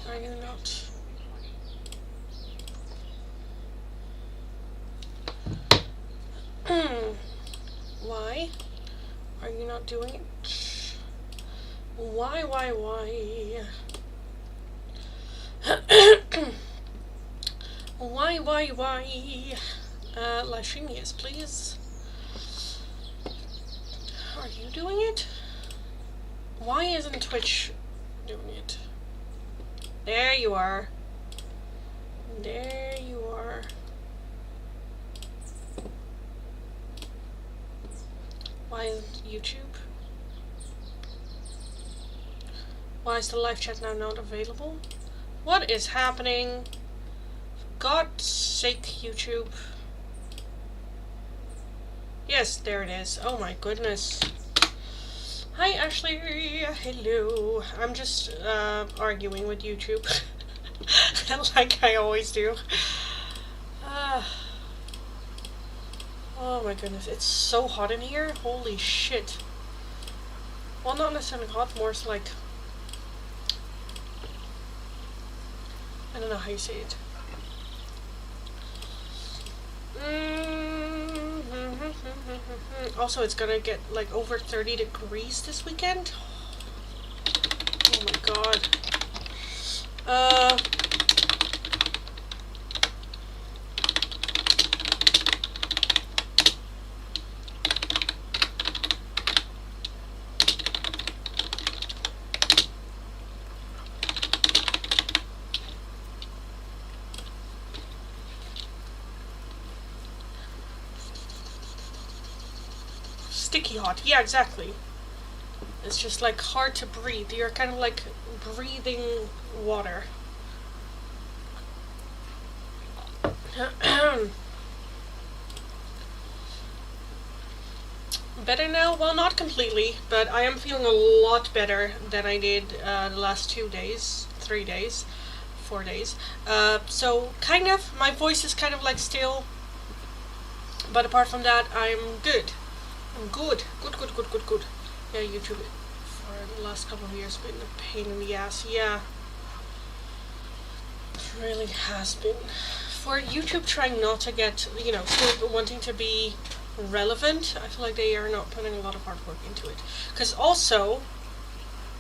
Are you not? Why are you not doing it? Why? Why? Livestream, yes, please. Are you doing it? Why isn't Twitch doing it? There you are. There you are. Why isn't YouTube? Why is the live chat now not available? What is happening? For God's sake, YouTube. Yes, there it is. Oh my goodness. Hi Ashley, hello. I'm just arguing with YouTube. Like I always do. Oh my goodness, it's so hot in here. Holy shit. Well, not necessarily hot, more so like... I don't know how you say it. Also, it's gonna get like over 30 degrees this weekend. Oh my god. Sticky hot. Yeah, exactly. It's just like hard to breathe. You're kind of like breathing water. Better now? Well, not completely, but I am feeling a lot better than I did the last 2 days, 3 days, 4 days. So kind of, my voice is kind of like still, but apart from that, I'm good. I'm good. Good. Yeah, YouTube for the last couple of years been a pain in the ass. Yeah, it really has been. For YouTube trying not to get, you know, still wanting to be relevant, I feel like they are not putting a lot of hard work into it. Because also,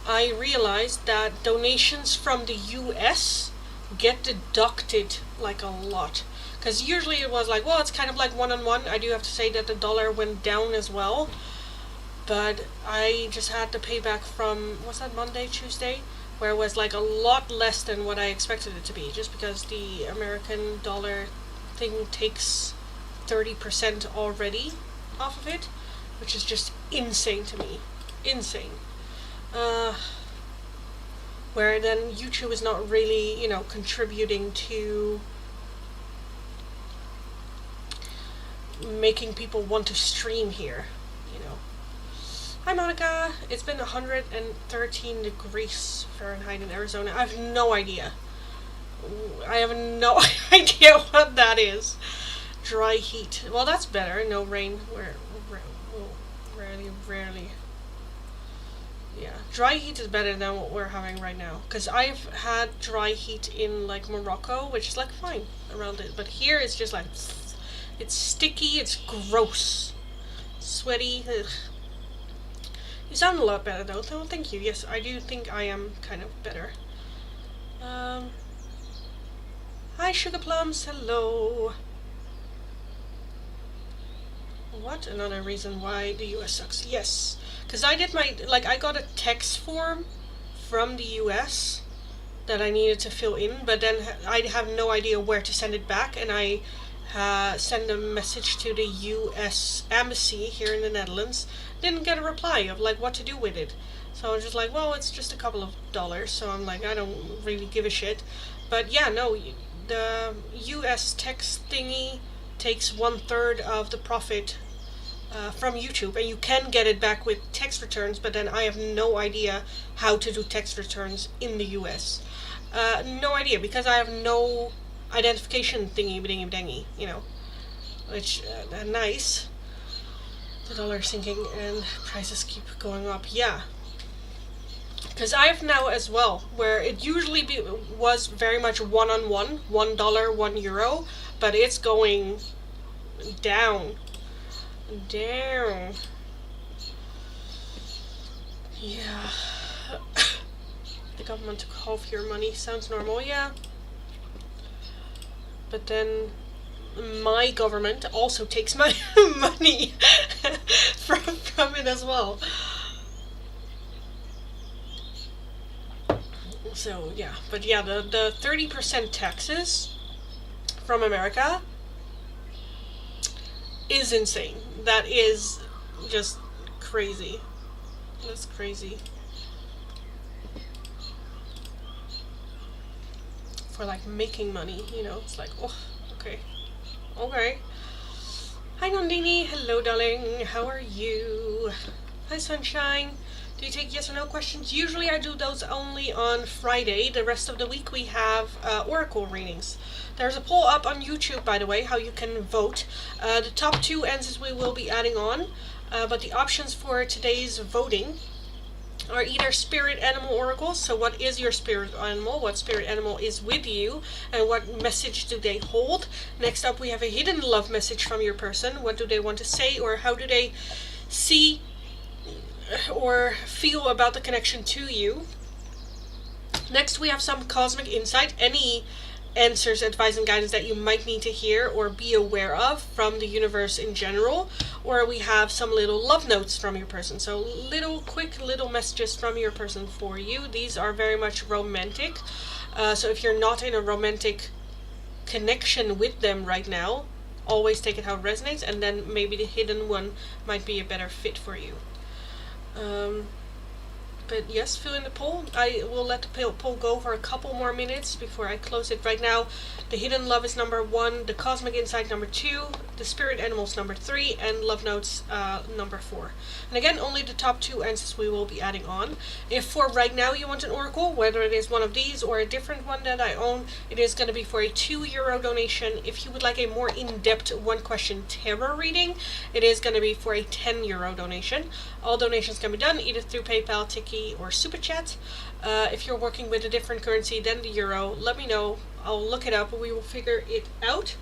I realized that donations from the US get deducted like a lot. Because usually it was like, well, it's kind of like one-on-one. I do have to say that the dollar went down as well. But I just had to pay back from, was that Monday, Tuesday? Where it was like a lot less than what I expected it to be. Just because the American dollar thing takes 30% already off of it. Which is just insane to me. Insane. Where then YouTube is not really, you know, contributing to making people want to stream here, you know. Hi Monica, it's been 113 degrees Fahrenheit in Arizona. I have no idea. I have no idea what that is. Dry heat. Well, that's better. No rain. Rarely. Yeah, dry heat is better than what we're having right now. Because I've had dry heat in like Morocco, which is like fine around it. But here it's just like... It's sticky, it's gross. Sweaty, ugh. You sound a lot better though, thank you. Yes, I do think I am kind of better. Hi Sugar Plums, hello. What? Another reason why the US sucks. Yes, because I did my, like I got a text form from the US that I needed to fill in, but then I have no idea where to send it back, and I send a message to the US embassy here in the Netherlands. Didn't get a reply of like what to do with it. So I was just like, well, it's just a couple of dollars, so I'm like, I don't really give a shit. But yeah, no, the US text thingy takes 1/3 of the profit from YouTube, and you can get it back with text returns, but then I have no idea how to do text returns in the US. No idea, because I have no identification thingy, you know, which, nice. The dollar sinking and prices keep going up, yeah. Because I have now as well, where it usually was very much one-on-one, $1, €1, but it's going down. Down. Yeah. The government took half your money. Sounds normal, yeah. But then my government also takes my money from it as well. So yeah, but yeah, the 30% taxes from America is insane. That is just crazy. That's crazy. For like making money, you know, it's like, oh, okay. Okay. Hi Nandini, hello darling, how are you? Hi Sunshine. Do you take yes or no questions? Usually I do those only on Friday. The rest of the week we have oracle readings. There's a poll up on YouTube, by the way, how you can vote. The top 2 answers we will be adding on, but the options for today's voting are either spirit animal oracles, so what is your spirit animal, what spirit animal is with you, and what message do they hold. Next up we have a hidden love message from your person. What do they want to say, or how do they see or feel about the connection to you. Next we have some cosmic insight, any answers, advice, and guidance that you might need to hear or be aware of from the universe in general. Or we have some little love notes from your person, so quick little messages from your person for you. These are very much romantic, so if you're not in a romantic connection with them right now, always take it how it resonates, and then maybe the hidden one might be a better fit for you. But yes, fill in the poll. I will let the poll go for a couple more minutes before I close it. Right now, the hidden love is number 1, the cosmic insight number 2, the spirit animals number 3, and love notes number 4. And again, only the top 2 answers we will be adding on. If for right now you want an oracle, whether it is one of these or a different one that I own, it is going to be for a €2 donation. If you would like a more in-depth one-question tarot reading, it is going to be for a €10 donation. All donations can be done either through PayPal, Tiki, or Super Chat. If you're working with a different currency than the euro, let me know. I'll look it up and we will figure it out.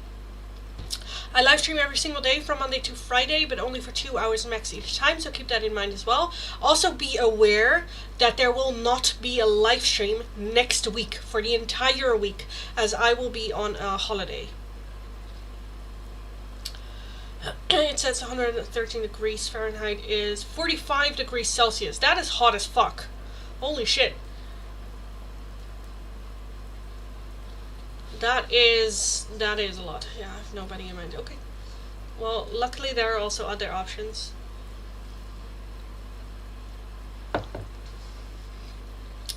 I live stream every single day from Monday to Friday, but only for 2 hours max each time, so keep that in mind as well. Also be aware that there will not be a live stream next week for the entire week, as I will be on a holiday. It says 113 degrees Fahrenheit is 45 degrees Celsius. That is hot as fuck. Holy shit. That is a lot. Yeah, I have nobody in mind. Okay. Well, luckily there are also other options.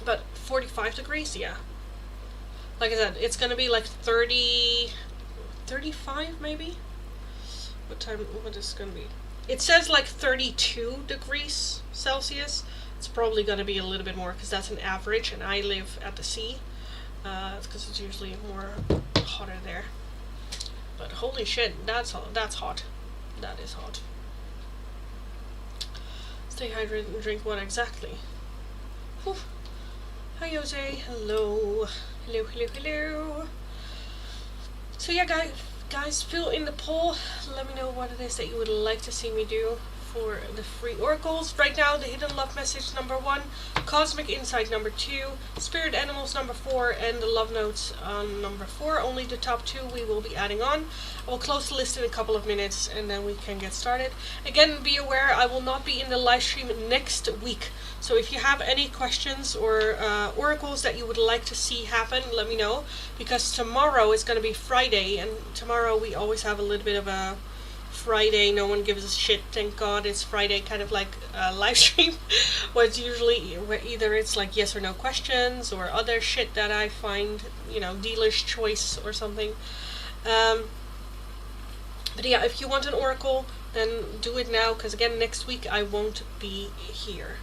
But 45 degrees, yeah. Like I said, it's gonna be like 30, 35 maybe? What is it gonna be? It says like 32 degrees Celsius. It's probably gonna be a little bit more because that's an average, and I live at the sea. Because it's usually more hotter there. But holy shit, that's hot. That is hot. Stay hydrated and drink water. Exactly. Whew. Hi Jose. Hello. Hello. So yeah, guys, fill in the poll. Let me know what it is that you would like to see me do for the free oracles. Right now, the hidden love message number 1, cosmic insight number 2, spirit animals number 4, and the love notes number 4. Only the top 2 we will be adding on. I will close the list in a couple of minutes and then we can get started. Again, be aware I will not be in the live stream next week. So if you have any questions or oracles that you would like to see happen, let me know. Because tomorrow is going to be Friday, and tomorrow we always have a little bit of a Friday, no one gives a shit, thank God it's Friday, kind of like a live stream. Where it's usually either it's like yes or no questions or other shit that I find, dealer's choice or something. But yeah, if you want an oracle, then do it now, because again, next week I won't be here.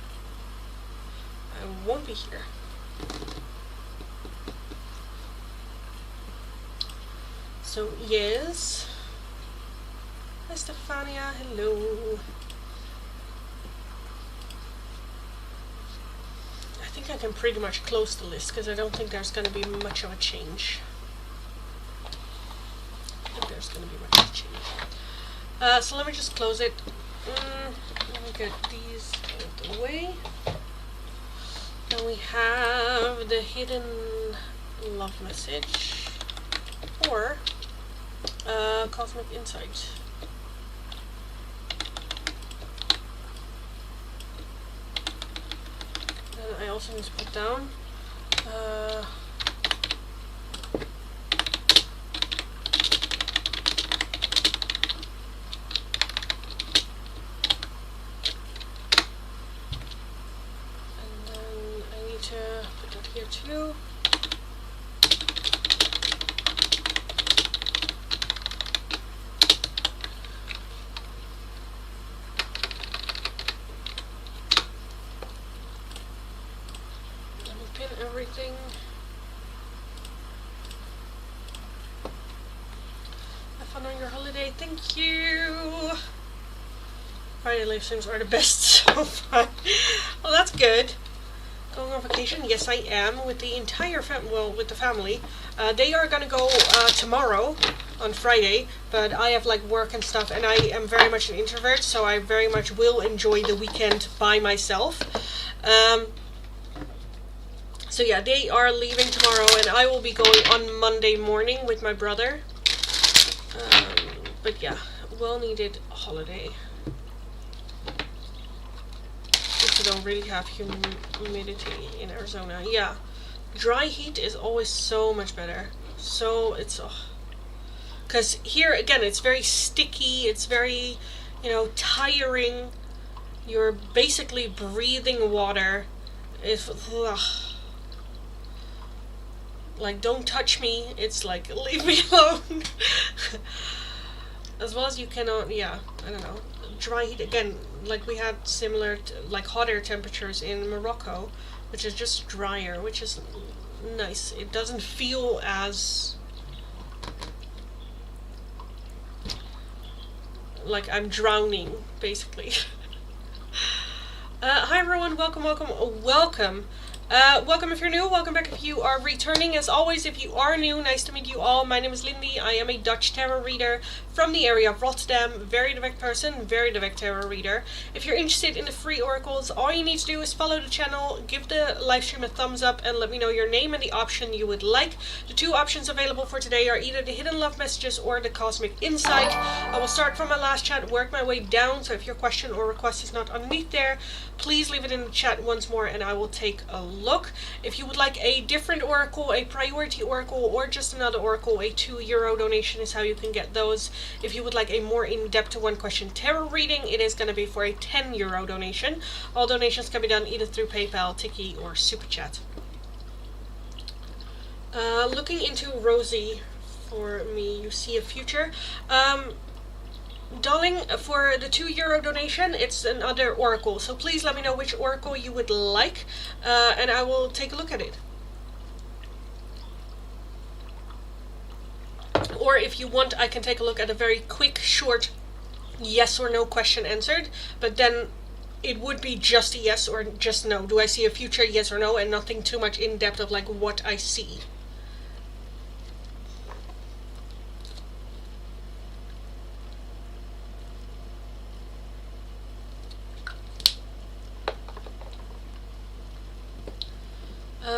So yes. Hi Stefania, hello. I think I can pretty much close the list because I don't think there's going to be much of a change. So let me just close it. Let me get these out of the way. Then we have the hidden love message or cosmic insight. Then I also need to put down here too. Let me pin everything. Have fun on your holiday. Thank you. Friday live streams are the best so far. Well, that's good. Going on vacation? Yes, I am with the entire with the family. They are gonna go tomorrow on Friday, but I have like work and stuff, and I am very much an introvert, so I very much will enjoy the weekend by myself. So yeah, they are leaving tomorrow, and I will be going on Monday morning with my brother. But yeah, well-needed holiday. We don't really have humidity in Arizona. Yeah, dry heat is always so much better. So it's because here again it's very sticky, it's very, you know, tiring. You're basically breathing water. If like, don't touch me, it's like, leave me alone. As well as you cannot, yeah, I don't know, dry heat again, like we had similar like hotter temperatures in Morocco, which is just drier, which is nice. It doesn't feel as like I'm drowning, basically. Hi everyone, welcome. Welcome if you're new, welcome back if you are returning. As always, if you are new, nice to meet you all. My name is Lindy. I am a Dutch tarot reader from the area of Rotterdam. Very direct person, very direct tarot reader. If you're interested in the free oracles, all you need to do is follow the channel, give the live stream a thumbs up, and let me know your name and the option you would like. The two options available for today are either the hidden love messages or the cosmic insight. I will start from my last chat, work my way down, so if your question or request is not underneath there, please leave it in the chat once more and I will take a look. If you would like a different oracle, a priority oracle, or just another oracle, a €2 donation is how you can get those. If you would like a more in-depth one question tarot reading, it is going to be for a €10 donation. All donations can be done either through PayPal, Tiki, or Super Chat. Looking into Rosie for me, you see a future. Darling, for the €2 donation, it's another oracle, so please let me know which oracle you would like, and I will take a look at it. Or if you want, I can take a look at a very quick, short yes or no question answered, but then it would be just a yes or just no. Do I see a future, yes or no, and nothing too much in depth of like what I see.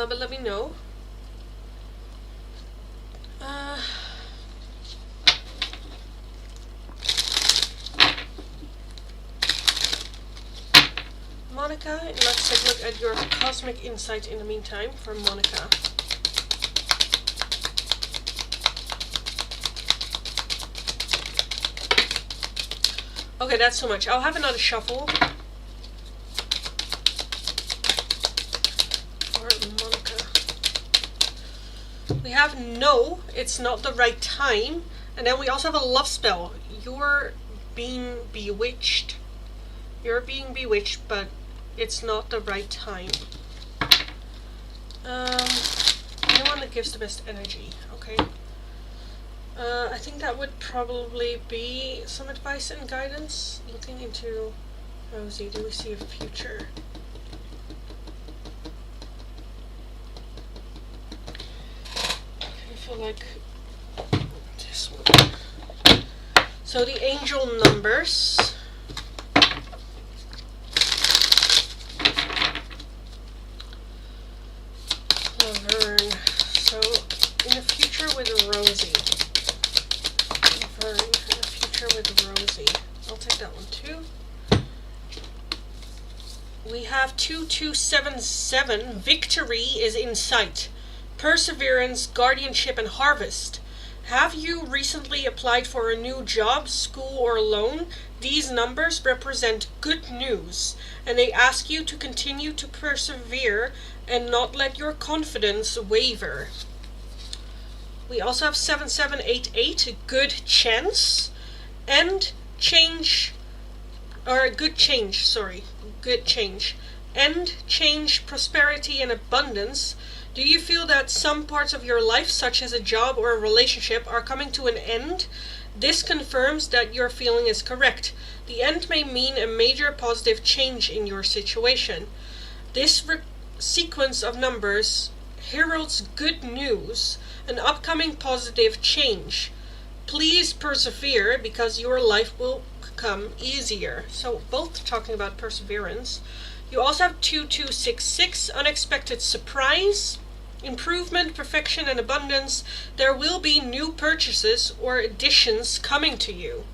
But let me know. Monica, let's take a look at your cosmic insight in the meantime from Monica. Okay, that's too much. I'll have another shuffle. We have no, it's not the right time. And then we also have a love spell. You're being bewitched. You're being bewitched, but it's not the right time. Anyone that gives the best energy, okay? I think that would probably be some advice and guidance. Looking into Rosie, do we see a future? like this one. So the angel numbers. Laverne. So in the future with Rosie. Laverne. In the future with Rosie. I'll take that one too. We have 2277. Victory is in sight. Perseverance, guardianship, and harvest. Have you recently applied for a new job, school, or loan? These numbers represent good news, and they ask you to continue to persevere and not let your confidence waver. We also have 7788, good chance, and change, or good change, sorry, good change. End, change, prosperity, and abundance. Do you feel that some parts of your life, such as a job or a relationship, are coming to an end? This confirms that your feeling is correct. The end may mean a major positive change in your situation. This sequence of numbers heralds good news, an upcoming positive change. Please persevere because your life will become easier. So both talking about perseverance. You also have 2266, unexpected surprise, improvement, perfection, and abundance. There will be new purchases or additions coming to you.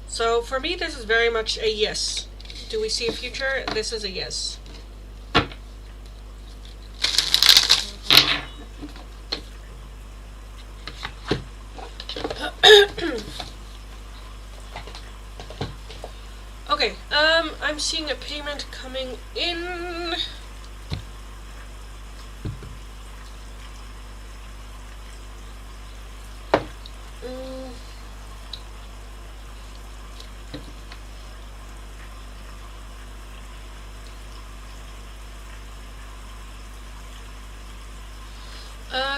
So for me, this is very much a yes. Do we see a future? This is a yes. Okay, I'm seeing a payment coming in.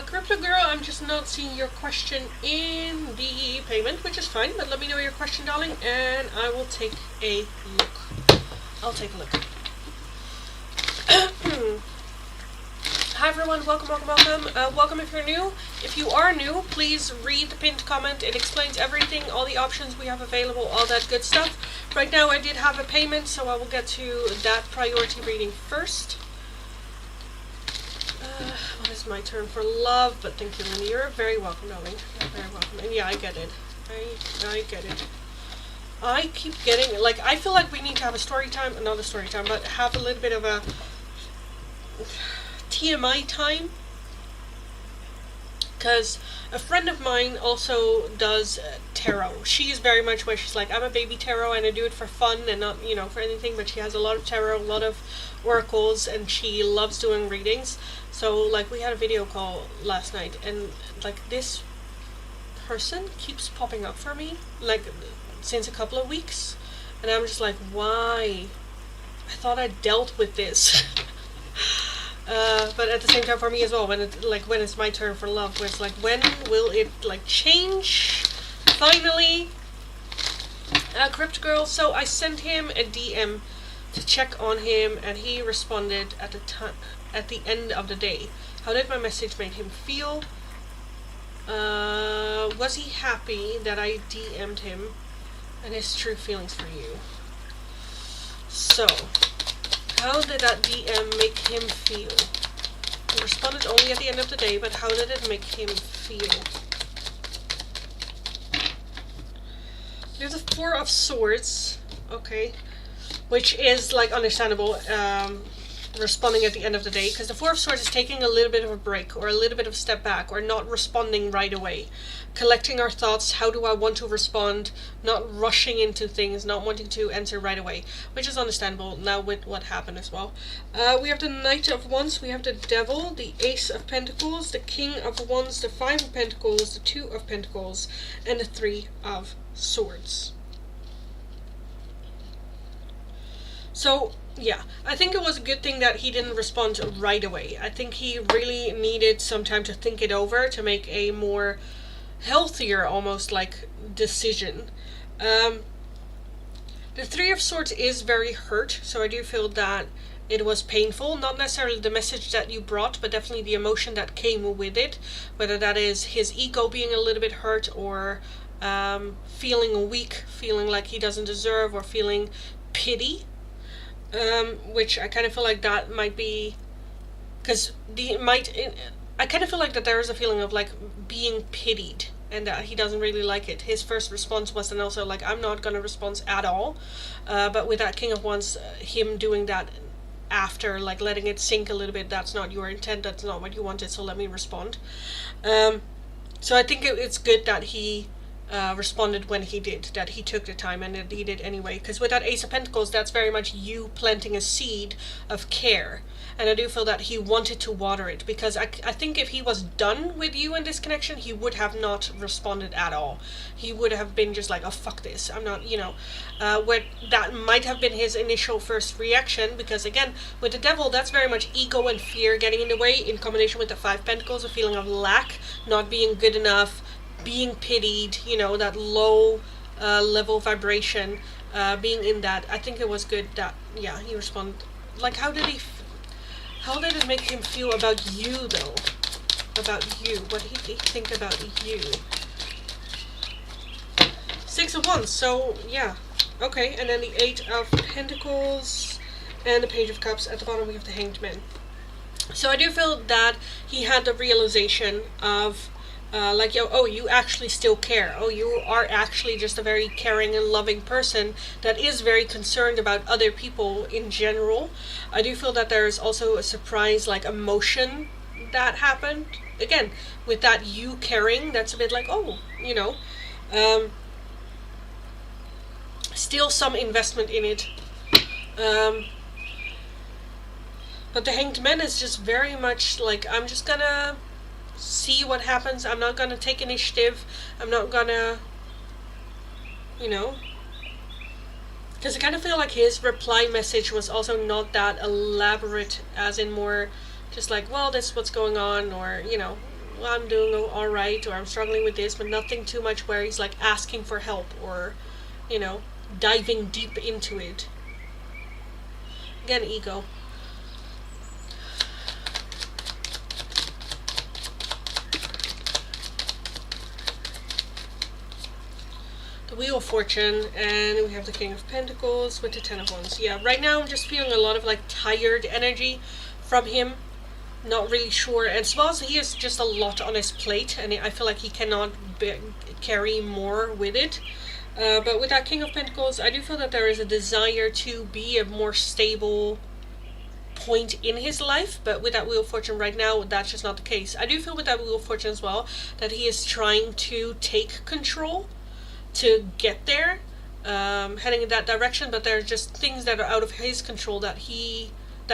Crypto Girl, I'm just not seeing your question in the payment, which is fine, but let me know your question, darling, and I will take a look. I'll take a look. Hi everyone, welcome. Welcome if you're new. If you are new, please read the pinned comment. It explains everything, all the options we have available, all that good stuff. Right now I did have a payment, so I will get to that priority reading first. What is my turn for love? But thank you, Lindy. You're very welcome, darling. You're very welcome. And yeah, I get it. I get it. I keep getting, like, I feel like we need to have a story time, not a story time, but have a little bit of a TMI time. Because a friend of mine also does tarot. She is very much where she's like, I'm a baby tarot and I do it for fun and not, you know, for anything, but she has a lot of tarot, a lot of oracles, and she loves doing readings. So, like, we had a video call last night, and, like, this person keeps popping up for me, like, since a couple of weeks, and I'm just like, why? I thought I dealt with this. But at the same time for me as well, when it's my turn for love, where it's like, when will it, like, change? Finally. Crypt Girl, so I sent him a DM to check on him, and he responded at the end of the day. How did my message make him feel? Was he happy that I DM'd him, and his true feelings for you? So, how did that DM make him feel? He responded only at the end of the day, but how did it make him feel? There's a Four of Swords, okay, which is, like, understandable, responding at the end of the day, because the Four of Swords is taking a little bit of a break, or a little bit of a step back, or not responding right away. Collecting our thoughts, how do I want to respond, not rushing into things, not wanting to answer right away, which is understandable now with what happened as well. We have the Knight of Wands, we have the Devil, the Ace of Pentacles, the King of Wands, the Five of Pentacles, the Two of Pentacles, and the Three of Swords. So, yeah, I think it was a good thing that he didn't respond right away. I think he really needed some time to think it over, to make a more healthier, almost, like, decision. The Three of Swords is very hurt, so I do feel that it was painful, not necessarily the message that you brought, but definitely the emotion that came with it, whether that is his ego being a little bit hurt, or feeling weak, feeling like he doesn't deserve, or feeling pity, which I kind of feel like that might be, because I kind of feel like that there is a feeling of like being pitied, and that he doesn't really like it. His first response was then also like, I'm not going to respond at all, but with that King of Wands, him doing that after, like letting it sink a little bit, that's not your intent, that's not what you wanted, so let me respond. So I think it's good that he responded when he did, that he took the time and that he did anyway, because with that Ace of Pentacles, that's very much you planting a seed of care. And I do feel that he wanted to water it, because I think if he was done with you in this connection, he would have not responded at all. He would have been just like, oh, fuck this, I'm not, where that might have been his initial first reaction, because again, with the Devil, that's very much ego and fear getting in the way, in combination with the Five Pentacles, a feeling of lack, not being good enough, being pitied, that low level vibration, being in that. I think it was good that, yeah, he responded. Like, how did it make him feel about you, though? About you. What did he think about you? Six of Wands, so, yeah. Okay, and then the Eight of Pentacles and the Page of Cups. At the bottom we have the Hanged Man. So I do feel that he had the realization of, like, you actually still care. Oh, you are actually just a very caring and loving person that is very concerned about other people in general. I do feel that there is also a surprise, like, emotion that happened. Again, with that you caring, that's a bit like, oh, still some investment in it. But the Hanged Man is just very much like, I'm just gonna see what happens. I'm not gonna take initiative. I'm not gonna, because I kind of feel like his reply message was also not that elaborate, as in more just like, well, this is what's going on, or, well, I'm doing alright, or I'm struggling with this, but nothing too much where he's like asking for help, or, diving deep into it. Again, ego. The Wheel of Fortune, and we have the King of Pentacles with the Ten of Wands. Yeah, right now I'm just feeling a lot of like tired energy from him. Not really sure, and as well as he has just a lot on his plate, and I feel like he cannot carry more with it. But with that King of Pentacles, I do feel that there is a desire to be a more stable point in his life, but with that Wheel of Fortune right now, that's just not the case. I do feel with that Wheel of Fortune as well that he is trying to take control to get there, heading in that direction, but there are just things that are out of his control that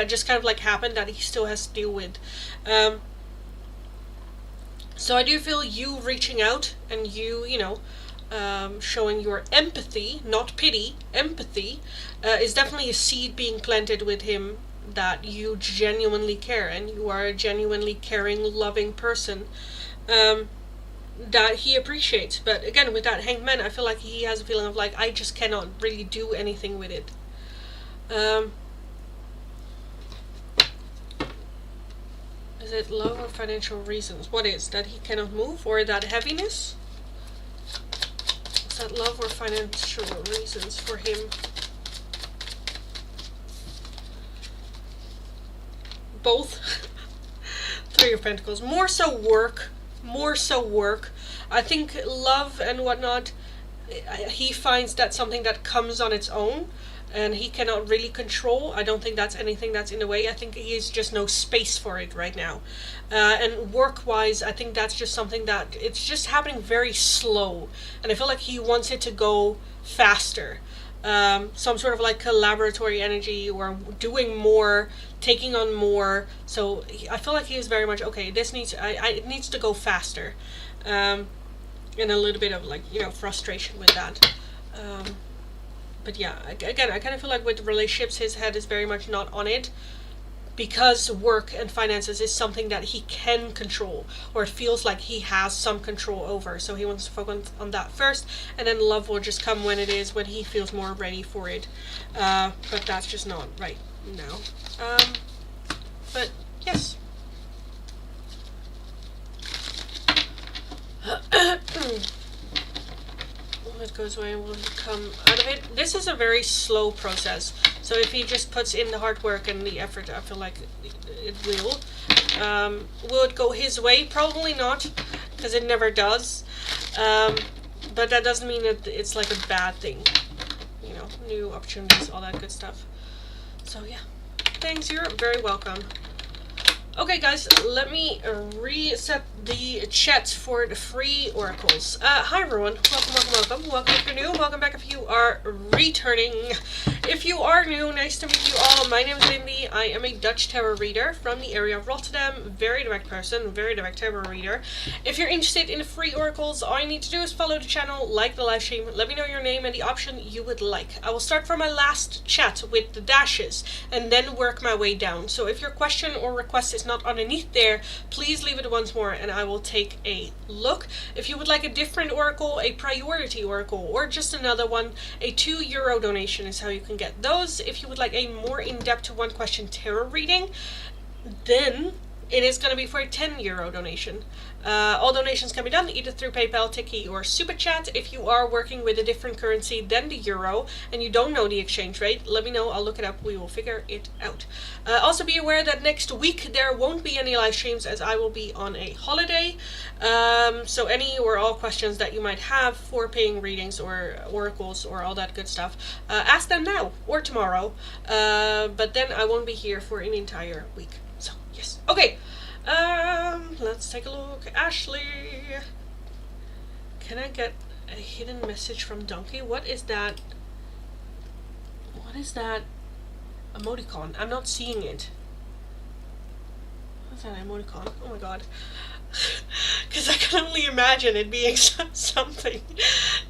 just kind of like happened that he still has to deal with. So I do feel you reaching out and you, showing your empathy, not pity, empathy, is definitely a seed being planted with him that you genuinely care, and you are a genuinely caring, loving person that he appreciates. But again, with that Hanged Man, I feel like he has a feeling of like, I just cannot really do anything with it. Is it love or financial reasons? What is that he cannot move, or that heaviness? Is that love or financial reasons for him? Both. Three of Pentacles. More so work. I think love and whatnot, he finds that something that comes on its own and he cannot really control. I don't think that's anything that's in the way. I think he has just no space for it right now. And work-wise, I think that's just something that it's just happening very slow, and I feel like he wants it to go faster. Some sort of like collaboratory energy, or doing more, taking on more. So I feel like he is very much, okay, this needs, it needs to go faster. And a little bit of like, frustration with that. But yeah, again, I kind of feel like with relationships, his head is very much not on it, because work and finances is something that he can control, or it feels like he has some control over. So he wants to focus on that first, and then love will just come when he feels more ready for it. But that's just not right No. But yes. What goes away will come out of it. This is a very slow process. So if he just puts in the hard work and the effort, I feel like it will. Will it go his way? Probably not, because it never does. But that doesn't mean that it's like a bad thing. You know, new opportunities, all that good stuff. So yeah, thanks, you're very welcome. Okay guys, let me reset the chat for the free oracles. Hi everyone, welcome if you're new, welcome back if you are returning. If you are new, nice to meet you all. My name is Lindy, I am a Dutch tarot reader from the area of Rotterdam, very direct person, very direct tarot reader. If you're interested in the free oracles, all you need to do is follow the channel, like the live stream, let me know your name and the option you would like. I will start from my last chat with the dashes and then work my way down. So if your question or request is not underneath there, please leave it once more and I will take a look. If you would like a different oracle, a priority oracle, or just another one, a €2 donation is how you can get those. If you would like a more in-depth one question tarot reading, then it is going to be for a €10 donation. All donations can be done either through PayPal, Tiki, or Super Chat. If you are working with a different currency than the euro and you don't know the exchange rate, let me know. I'll look it up. We will figure it out. Also be aware that next week there won't be any live streams as I will be on a holiday. So any or all questions that you might have for paying readings or oracles or all that good stuff, ask them now or tomorrow. But then I won't be here for an entire week. So yes. Okay. Let's take a look. Ashley, can I get a hidden message from Donkey? What is that? What is that emoticon? I'm not seeing it. What's that emoticon? Oh my god. Because I can only imagine it being something.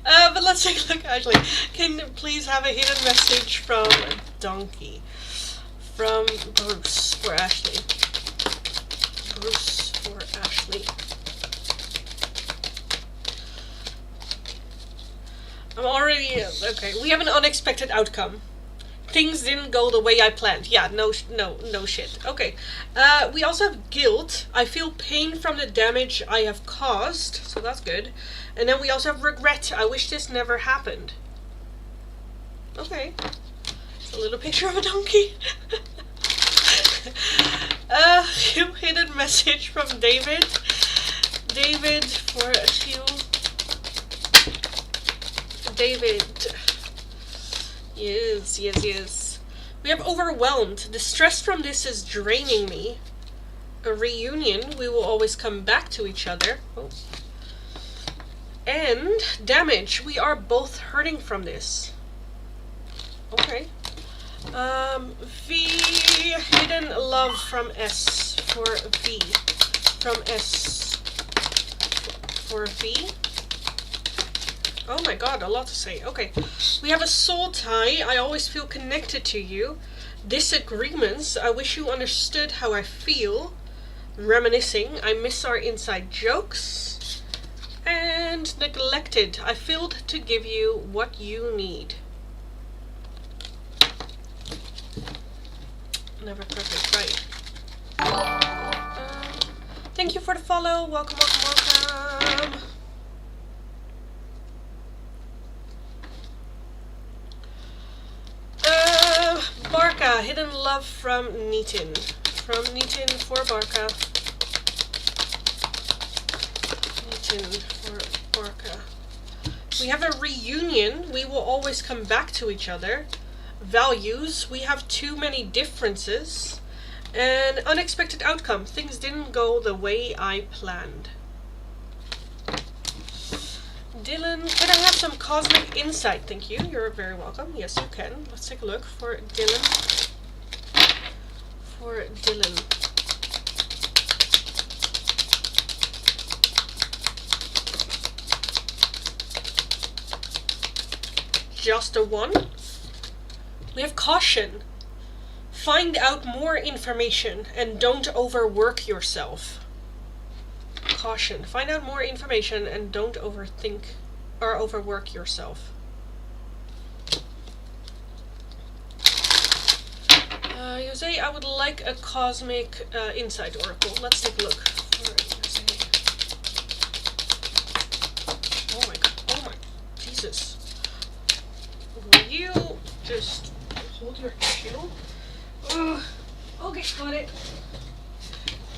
But let's take a look, Ashley. Can you please have a hidden message from Donkey? From Bruce for Ashley. Bruce for Ashley. I'm already okay. We have an unexpected outcome. Things didn't go the way I planned. Yeah, no shit. Okay. We also have guilt. I feel pain from the damage I have caused, so that's good. And then we also have regret. I wish this never happened. Okay. It's a little picture of a donkey. Hidden message from David. David for a shield. David. Yes. We have overwhelmed. The stress from this is draining me. A reunion. We will always come back to each other. Oh. And damage. We are both hurting from this. Okay. V, hidden love from S for V. From S for V. Oh my god, a lot to say. Okay. We have a soul tie. I always feel connected to you. Disagreements. I wish you understood how I feel. Reminiscing. I miss our inside jokes. And neglected. I failed to give you what you need. Never perfect, right? Thank you for the follow. Welcome. Barca, hidden love from Nitin. From Nitin for Barca. Nitin for Barca. We have a reunion. We will always come back to each other. Values, we have too many differences. And unexpected outcome, things didn't go the way I planned. Dylan, can I have some cosmic insight? Thank you, you're very welcome. Yes, you can. Let's take a look for Dylan. For Dylan. Just a one. We have caution. Find out more information and don't overwork yourself. Caution. Find out more information and don't overthink or overwork yourself. Jose, I would like a cosmic insight oracle. Let's take a look. Oh my god. Oh my. Jesus. Will you just hold your chill? Okay, got it.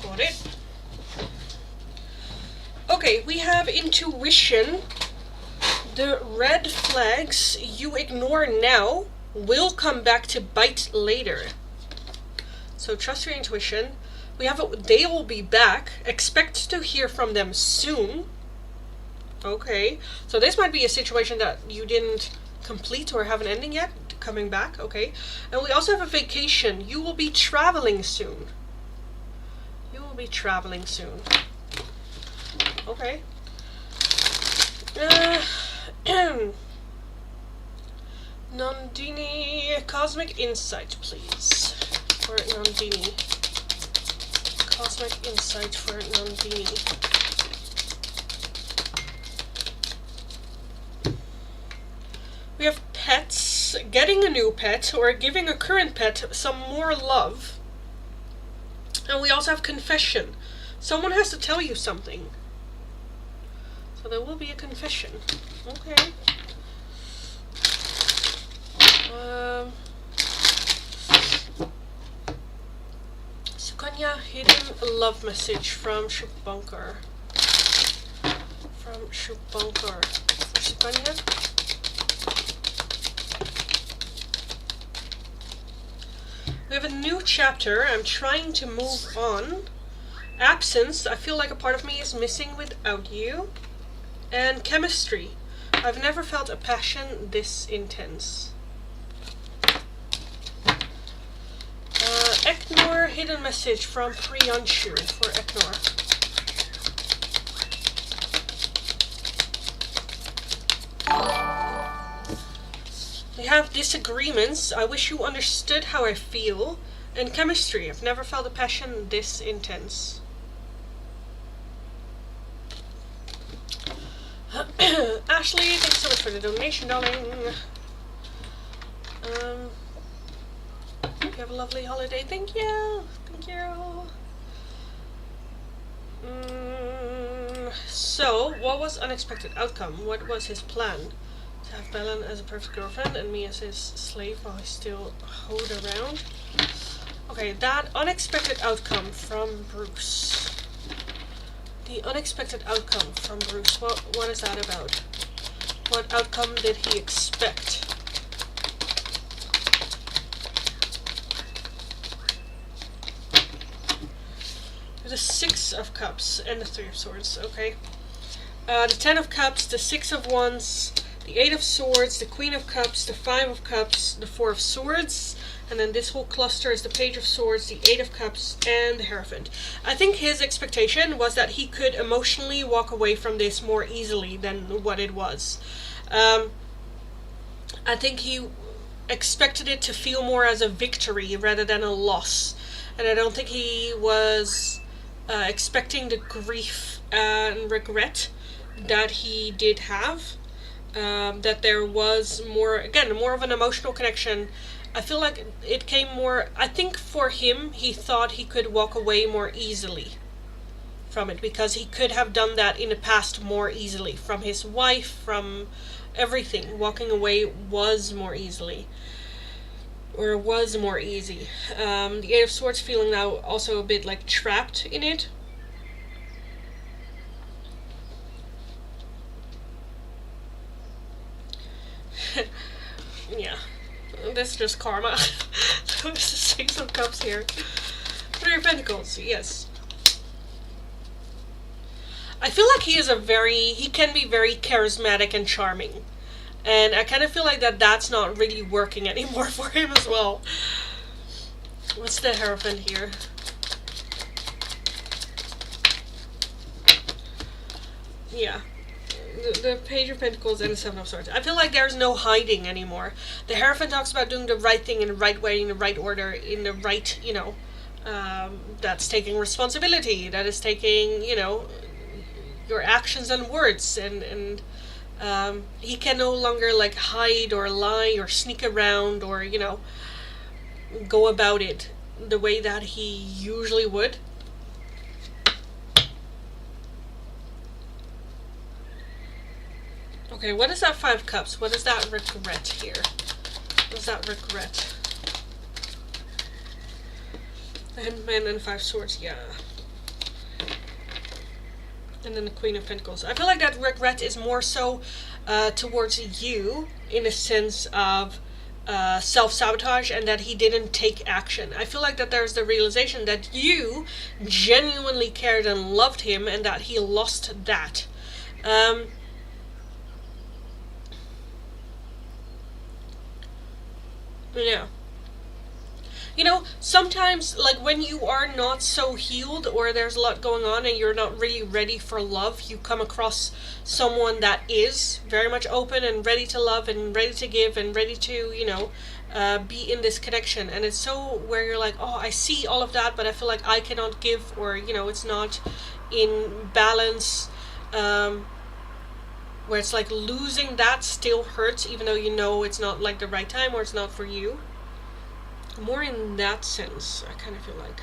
Got it. Okay, we have intuition. The red flags you ignore now will come back to bite later. So trust your intuition. We have they will be back. Expect to hear from them soon. Okay. So this might be a situation that you didn't complete or have an ending yet. Coming back. Okay. And we also have a vacation. You will be traveling soon. You will be traveling soon. Okay. Nandini, cosmic insight, please. For Nandini. Cosmic insight for Nandini. We have pets, getting a new pet, or giving a current pet some more love. And we also have confession. Someone has to tell you something. So there will be a confession. Okay. Sukanya, hidden love message from Shubhankar. From Shubhankar. Sukanya? We have a new chapter. I'm trying to move on. Absence. I feel like a part of me is missing without you. And chemistry. I've never felt a passion this intense. Eknor, hidden message from Priyanshu for Eknor. We have disagreements. I wish you understood how I feel. And chemistry. I've never felt a passion this intense. Ashley, thanks so much for the donation, darling. Hope you have a lovely holiday. Thank you. Thank you. So, what was unexpected outcome? What was his plan? To have Belen as a perfect girlfriend and me as his slave while he still hoed around? Okay, that unexpected outcome from Bruce. The unexpected outcome from Bruce. What is that about? What outcome did he expect? The Six of Cups and the Three of Swords. Okay. The Ten of Cups, the Six of Wands, the Eight of Swords, the Queen of Cups, the Five of Cups, the Four of Swords, and then this whole cluster is the Page of Swords, the Eight of Cups, and the Hierophant. I think his expectation was that he could emotionally walk away from this more easily than what it was. I think he expected it to feel more as a victory rather than a loss. And I don't think he was expecting the grief and regret that he did have. That there was more of an emotional connection. I feel like it came more, I think for him, he thought he could walk away more easily from it, because he could have done that in the past more easily. From his wife, from everything, walking away was more easily. Or was more easy. The Eight of Swords feeling now also a bit like trapped in it. Yeah. This is just karma. There's the Six of Cups here. Three of Pentacles, yes. I feel like he can be very charismatic and charming. And I kind of feel like that's not really working anymore for him as well. What's the Hierophant here? Yeah. The Page of Pentacles and the Seven of Swords. I feel like there's no hiding anymore. The Hierophant talks about doing the right thing in the right way, in the right order, in the right, that's taking responsibility. That is taking, your actions and words. And he can no longer, like, hide or lie or sneak around or, go about it the way that he usually would. Okay, what is that 5 cups? What is that regret here? What is that regret? The Hangman and 5 swords, yeah. And then the Queen of Pentacles. I feel like that regret is more so towards you, in a sense of self-sabotage, and that he didn't take action. I feel like that there's the realization that you genuinely cared and loved him, and that he lost that. Yeah. You know, sometimes, like, when you are not so healed, or there's a lot going on and you're not really ready for love, you come across someone that is very much open and ready to love and ready to give and ready to, you know, be in this connection. And it's so where you're like, oh, I see all of that, but I feel like I cannot give, or, you know, it's not in balance. Where it's like losing that still hurts, even though you know it's not like the right time or it's not for you. More in that sense, I kind of feel like.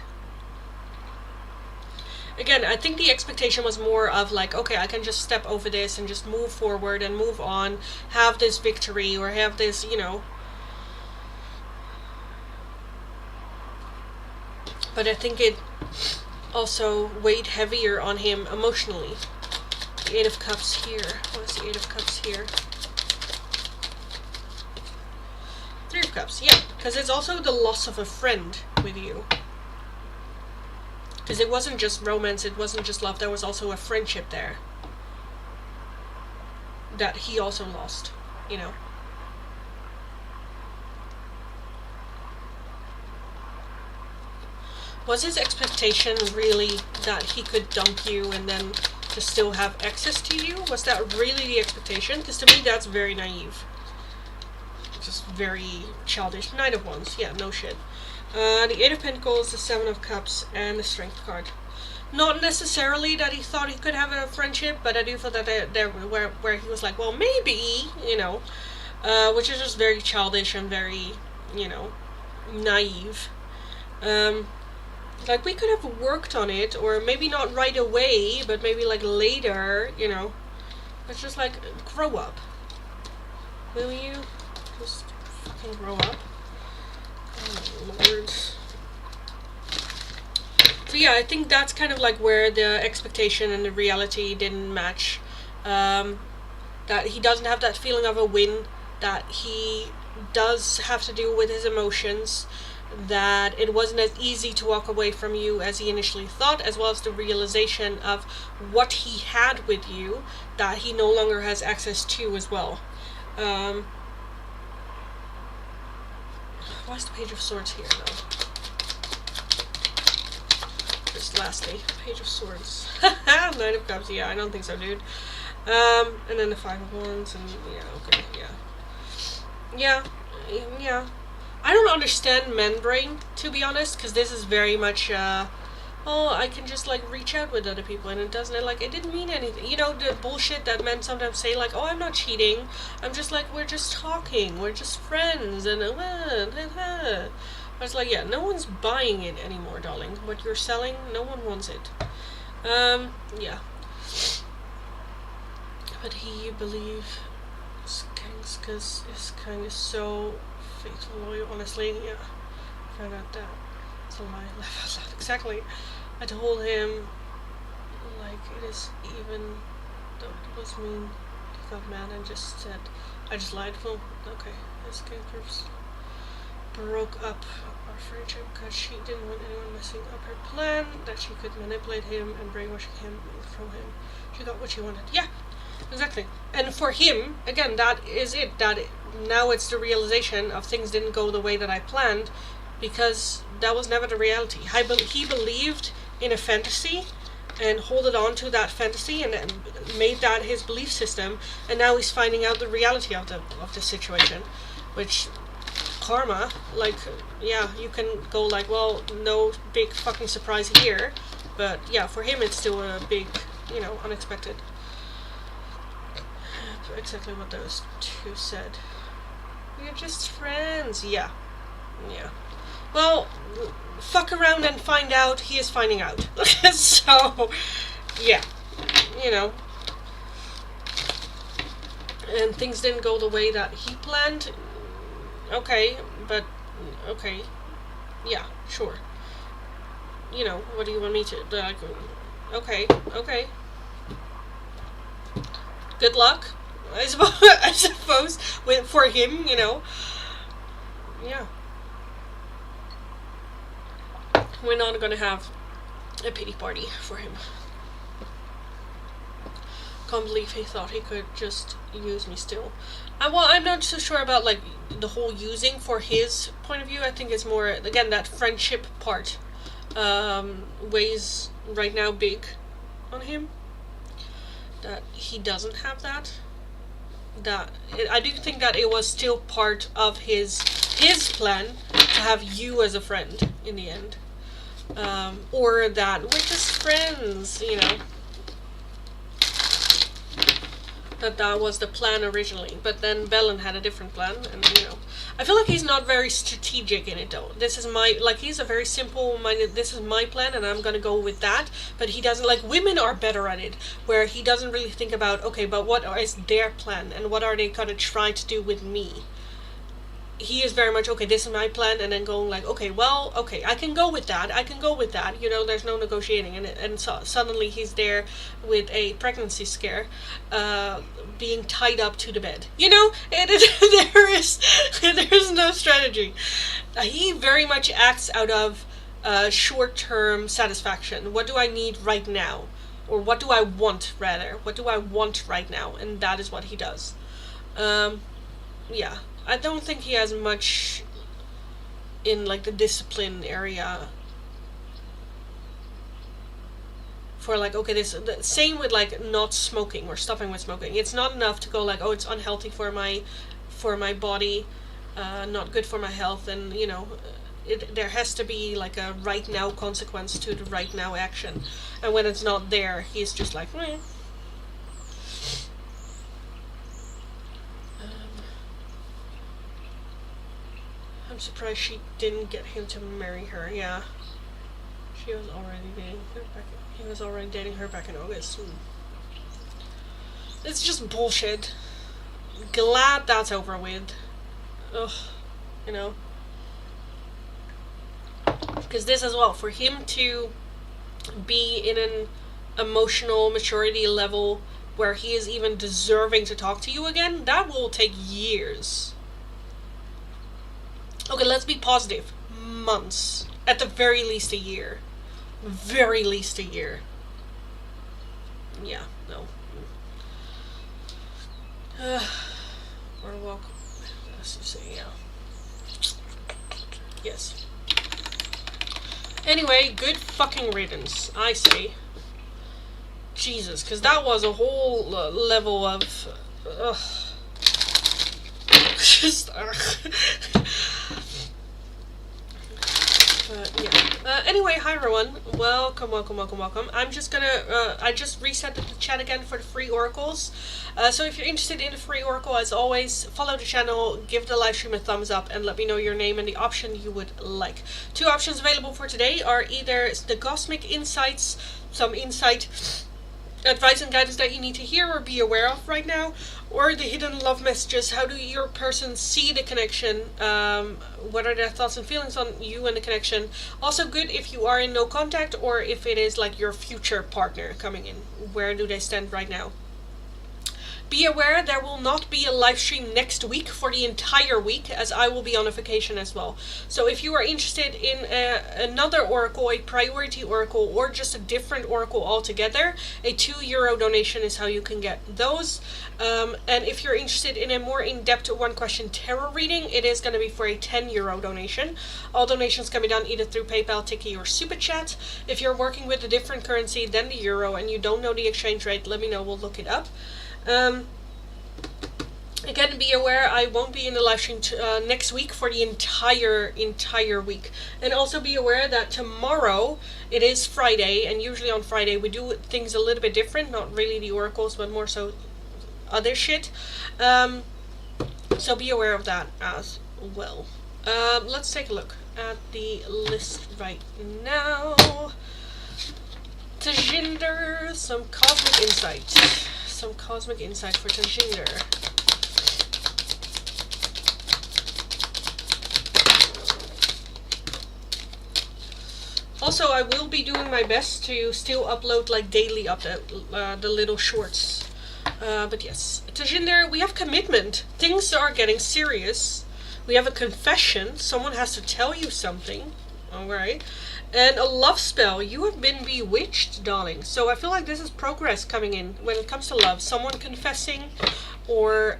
Again, I think the expectation was more of like, okay, I can just step over this and just move forward and move on, have this victory, or have this, you know. But I think it also weighed heavier on him emotionally. The 8 of Cups here. What is the 8 of Cups here? 3 of Cups, yeah. Because it's also the loss of a friend with you. Because it wasn't just romance, it wasn't just love, there was also a friendship there. That he also lost, you know. Was his expectation really that he could dump you and then to still have access to you? Was that really the expectation? Because to me that's very naive. Just very childish. Knight of Wands, yeah, no shit. The 8 of Pentacles, the 7 of Cups, and the Strength card. Not necessarily that he thought he could have a friendship, but I do feel that there where he was like, well, maybe, you know, which is just very childish and very, you know, naive. Like, we could have worked on it, or maybe not right away, but maybe like later, you know. It's just like, grow up. Will you? Just fucking grow up. Oh, Lord. So yeah, I think that's kind of like where the expectation and the reality didn't match. That he doesn't have that feeling of a win, that he does have to deal with his emotions, that it wasn't as easy to walk away from you as he initially thought, as well as the realization of what he had with you that he no longer has access to as well. Why is the Page of Swords here, though? Just lastly, Page of Swords. Knight of Cups, yeah, I don't think so, dude. And then the 5 of Wands, and yeah, okay, yeah. Yeah. I don't understand men brain, to be honest, because this is very much, oh, I can just, like, reach out with other people, and it doesn't, like, it didn't mean anything. You know, the bullshit that men sometimes say, like, oh, I'm not cheating. I'm just, like, we're just talking. We're just friends, and, but it's like, yeah, no one's buying it anymore, darling. What you're selling, no one wants it. Yeah. But he, believe, because is kind of so faithful, loyal, honestly, yeah. Found out that. It's a lie. Laugh out loud. Exactly. I told him, like, it is even though it was mean, he got mad and just said, I just lied. Well, okay, this groups broke up our friendship because she didn't want anyone messing up her plan, that she could manipulate him and brainwash him from him. She got what she wanted. Yeah, exactly. And for him, again, that is it. Now it's the realization of things didn't go the way that I planned, because that was never the reality. He believed in a fantasy and holded on to that fantasy and made that his belief system, and now he's finding out the reality of the situation, which karma, like, yeah, you can go like, well, no big fucking surprise here, but yeah, for him it's still a big, you know, unexpected. Exactly what those two said. We're just friends. Yeah. Well, fuck around and find out. He is finding out. So, yeah, you know. And things didn't go the way that he planned. Okay, but okay, yeah, sure. You know, what do you want me to? Like, okay, okay. Good luck, I suppose. I suppose for him, you know. Yeah, we're not gonna have a pity party for him. Can't believe he thought he could just use me still. Well, I'm not so sure about like the whole using for his point of view. I think it's more again that friendship part weighs right now big on him. That he doesn't have that. I do think that it was still part of his plan to have you as a friend in the end, or that we're just friends, you know. That was the plan originally, but then Belen had a different plan, and you know, I feel like he's not very strategic in it though. This is he's a very simple-minded. This is my plan, and I'm gonna go with that. But he doesn't like women are better at it, where he doesn't really think about okay, but what is their plan and what are they gonna try to do with me. He is very much okay, this is my plan, and then going like okay, well, okay, I can go with that, you know, there's no negotiating. And so suddenly he's there with a pregnancy scare, being tied up to the bed, you know. There's no strategy. He very much acts out of short-term satisfaction. What do I need right now, or what do I want rather, what do I want right now, and that is what he does. Yeah, I don't think he has much in like the discipline area for like okay, the same with like not smoking or stopping with smoking. It's not enough to go like oh, it's unhealthy for my body, not good for my health, and you know, there has to be like a right now consequence to the right now action, and when it's not there, he's just like meh. I'm surprised she didn't get him to marry her. Yeah, she was already dating her back. He was already dating her back in August. It's just bullshit. Glad that's over with. Ugh, you know. Because this as well, for him to be in an emotional maturity level where he is even deserving to talk to you again, that will take years. Okay, let's be positive. Months. At the very least a year. Very least a year. Yeah, no. Or walk. Let's just say, yeah. Yes. Anyway, good fucking riddance, I say. Jesus, because that was a whole level of... just... yeah. Anyway, hi everyone. Welcome. I'm just gonna, I just reset the chat again for the free oracles. So if you're interested in the free oracle, as always, follow the channel, give the live stream a thumbs up, and let me know your name and the option you would like. Two options available for today are either the cosmic insights, some insight, advice and guidance that you need to hear or be aware of right now, or the hidden love messages. How do your person see the connection? What are their thoughts and feelings on you and the connection? Also good if you are in no contact, or if it is like your future partner coming in. Where do they stand right now? Be aware there will not be a live stream next week for the entire week, as I will be on a vacation as well. So if you are interested in another oracle, a priority oracle, or just a different oracle altogether, a €2 donation is how you can get those. And if you're interested in a more in-depth one question tarot reading, it is going to be for a €10 donation. All donations can be done either through PayPal, Tiki, or Super Chat. If you're working with a different currency than the euro and you don't know the exchange rate, let me know, we'll look it up. Again, be aware I won't be in the live stream next week for the entire week. And also be aware that tomorrow, it is Friday, and usually on Friday we do things a little bit different, not really the oracles, but more so other shit. So be aware of that as well. Let's take a look at the list right now. Tajinder, some cosmic insight. Some cosmic insight for Tajinder. Also, I will be doing my best to still upload like daily update, the little shorts. But yes, Tajinder, we have commitment. Things are getting serious. We have a confession. Someone has to tell you something. Alright. And a love spell. You have been bewitched, darling. So I feel like this is progress coming in when it comes to love. Someone confessing or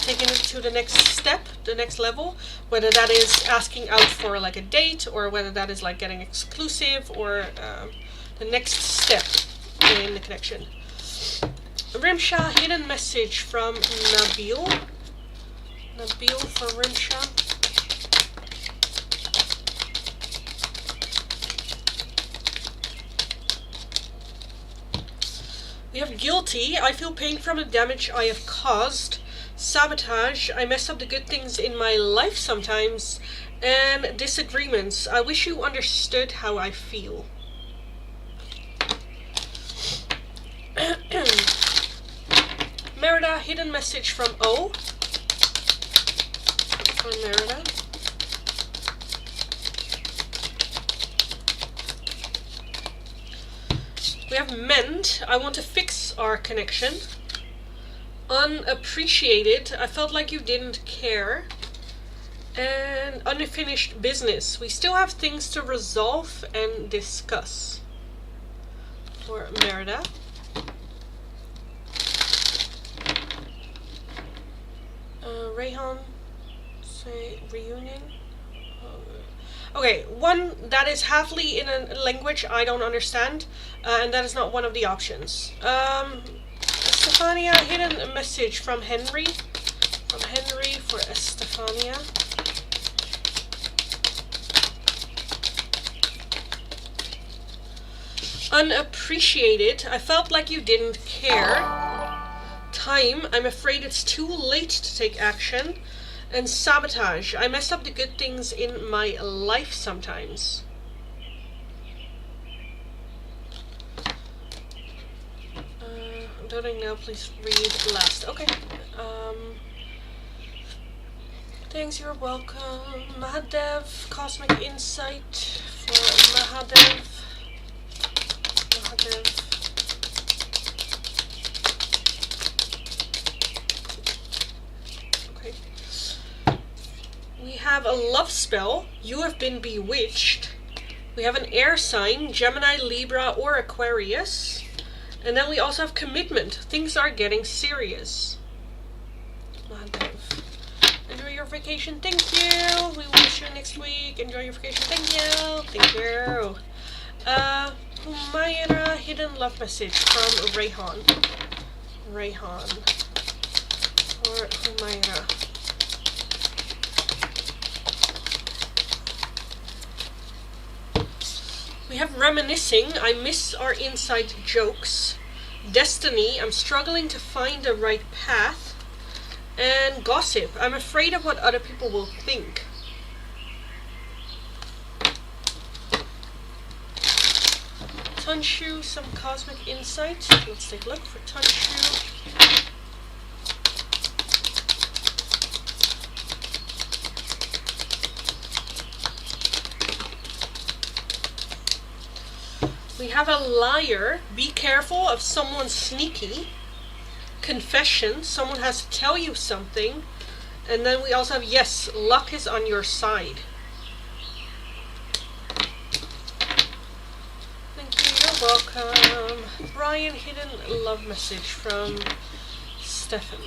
taking it to the next step, the next level. Whether that is asking out for like a date, or whether that is like getting exclusive, or the next step in the connection. Rimsha, hidden message from Nabil. Nabil for Rimsha. We have guilty. I feel pain from the damage I have caused. Sabotage. I mess up the good things in my life sometimes. And disagreements. I wish you understood how I feel. Merida, hidden message from O. For Merida. We have mend. I want to fix our connection. Unappreciated. I felt like you didn't care. And unfinished business. We still have things to resolve and discuss. For Merida. Rayhan. Say reunion. Okay, one that is halfly in a language I don't understand, and that is not one of the options. Estefania, hidden message from Henry. From Henry for Estefania. Unappreciated. I felt like you didn't care. Time. I'm afraid it's too late to take action. And sabotage. I mess up the good things in my life sometimes. I'm doing now. Please read the last. Okay. Thanks. You're welcome. Mahadev. Cosmic insight for Mahadev. Mahadev. We have a love spell. You have been bewitched. We have an air sign, Gemini, Libra, or Aquarius. And then we also have commitment. Things are getting serious. Enjoy your vacation. Thank you. We will see you next week. Enjoy your vacation. Thank you. Thank you. Humayra, hidden love message from Rayhan. Rayhan. Or Humayra. We have reminiscing. I miss our inside jokes. Destiny. I'm struggling to find the right path. And gossip. I'm afraid of what other people will think. Tanshu, some cosmic insight. Let's take a look for Tanshu. We have a liar. Be careful of someone sneaky. Confession. Someone has to tell you something. And then we also have yes, luck is on your side. Thank you. You're welcome. Brian, hidden love message from Stefan.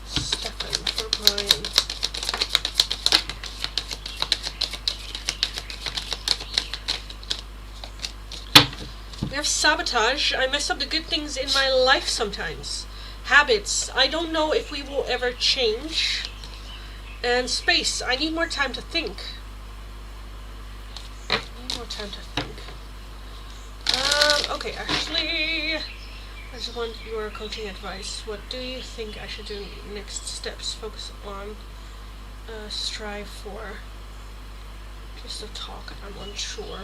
Stefan for Brian. We have sabotage. I mess up the good things in my life sometimes. Habits. I don't know if we will ever change. And space. I need more time to think. I need more time to think. Okay, actually, I just want your coaching advice. What do you think I should do next steps? Focus on strive for? Just to talk, I'm unsure.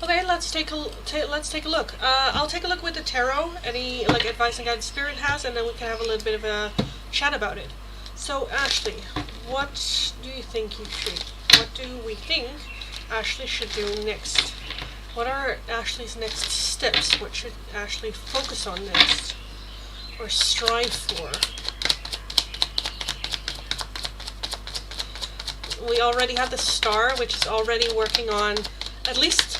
Okay, let's take a look. I'll take a look with the tarot, any like advice and guidance spirit has, and then we can have a little bit of a chat about it. So Ashley, what do you think you should? What do we think Ashley should do next? What are Ashley's next steps? What should Ashley focus on next, or strive for? We already have the Star, which is already working on at least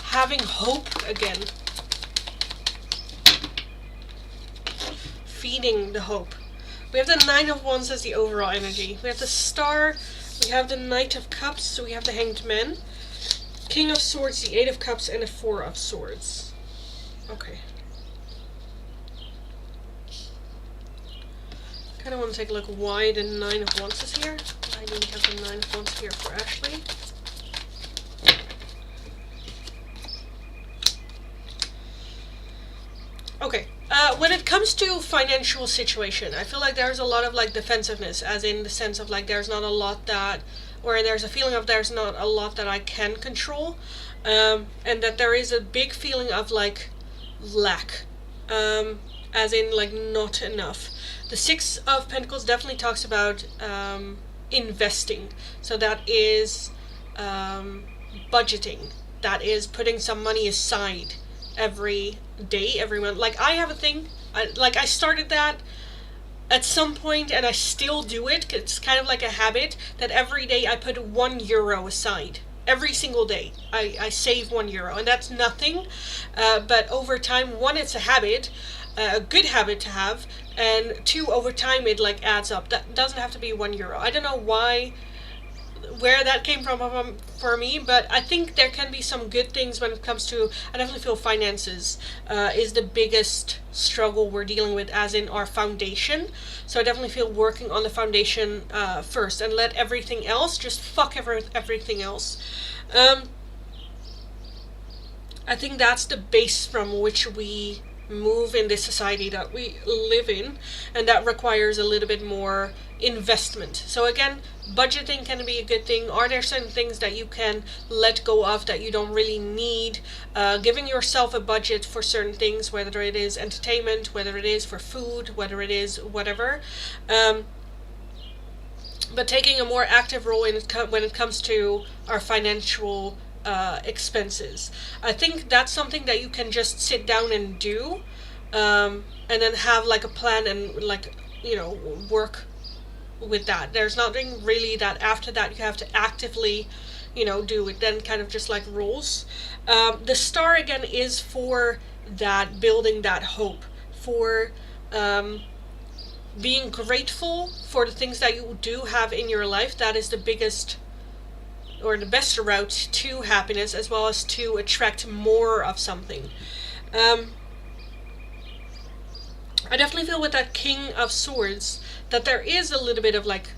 having hope again. Feeding the hope. We have the Nine of Wands as the overall energy. We have the Star, we have the Knight of Cups, so we have the Hanged Man, King of Swords, the Eight of Cups, and the Four of Swords. Okay. Kind of want to take a look why the Nine of Wands is here. Why do we have the Nine of Wands here for Ashley? Okay, when it comes to financial situation, I feel like there's a lot of like defensiveness, as in the sense of like there's not a lot that, or there's a feeling of there's not a lot that I can control, and that there is a big feeling of like lack, as in like not enough. The Six of Pentacles definitely talks about investing, so that is budgeting, that is putting some money aside every day, every month. Like I have a thing, I started that at some point and I still do it. It's kind of like a habit that every day I put €1 aside. Every single day I save €1, and that's nothing, but over time, one, it's a habit, a good habit to have, and two, over time it like adds up. That doesn't have to be €1. I don't know where that came from for me, but I think there can be some good things when it comes to, I definitely feel finances is the biggest struggle we're dealing with, as in our foundation. So I definitely feel working on the foundation first, and let everything else just fuck everything else. I think that's the base from which we move in this society that we live in, and that requires a little bit more investment. So again, budgeting can be a good thing. Are there certain things that you can let go of that you don't really need? Giving yourself a budget for certain things, whether it is entertainment, whether it is for food, whether it is whatever, but taking a more active role when it comes to our financial expenses. I think that's something that you can just sit down and do, and then have like a plan and like, you know, work with that. There's nothing really that after that you have to actively, you know, do. It then kind of just like rolls. The Star again is for that, building that hope, for being grateful for the things that you do have in your life. That is the biggest or the best route to happiness, as well as to attract more of something. I definitely feel with that King of Swords that there is a little bit of like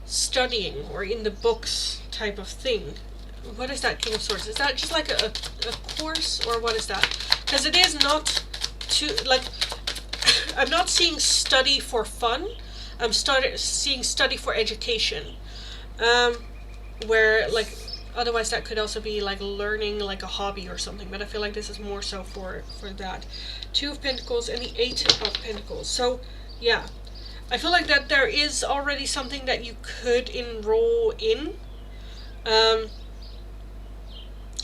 studying or in the books type of thing. What is that King of Swords? Is that just like a course, or what is that? Because it is not too, like, I'm not seeing study for fun. I'm seeing study for education. Where like otherwise that could also be like learning like a hobby or something, but I feel like this is more so for that. Two of Pentacles and the Eight of Pentacles. So yeah, I feel like that there is already something that you could enroll in,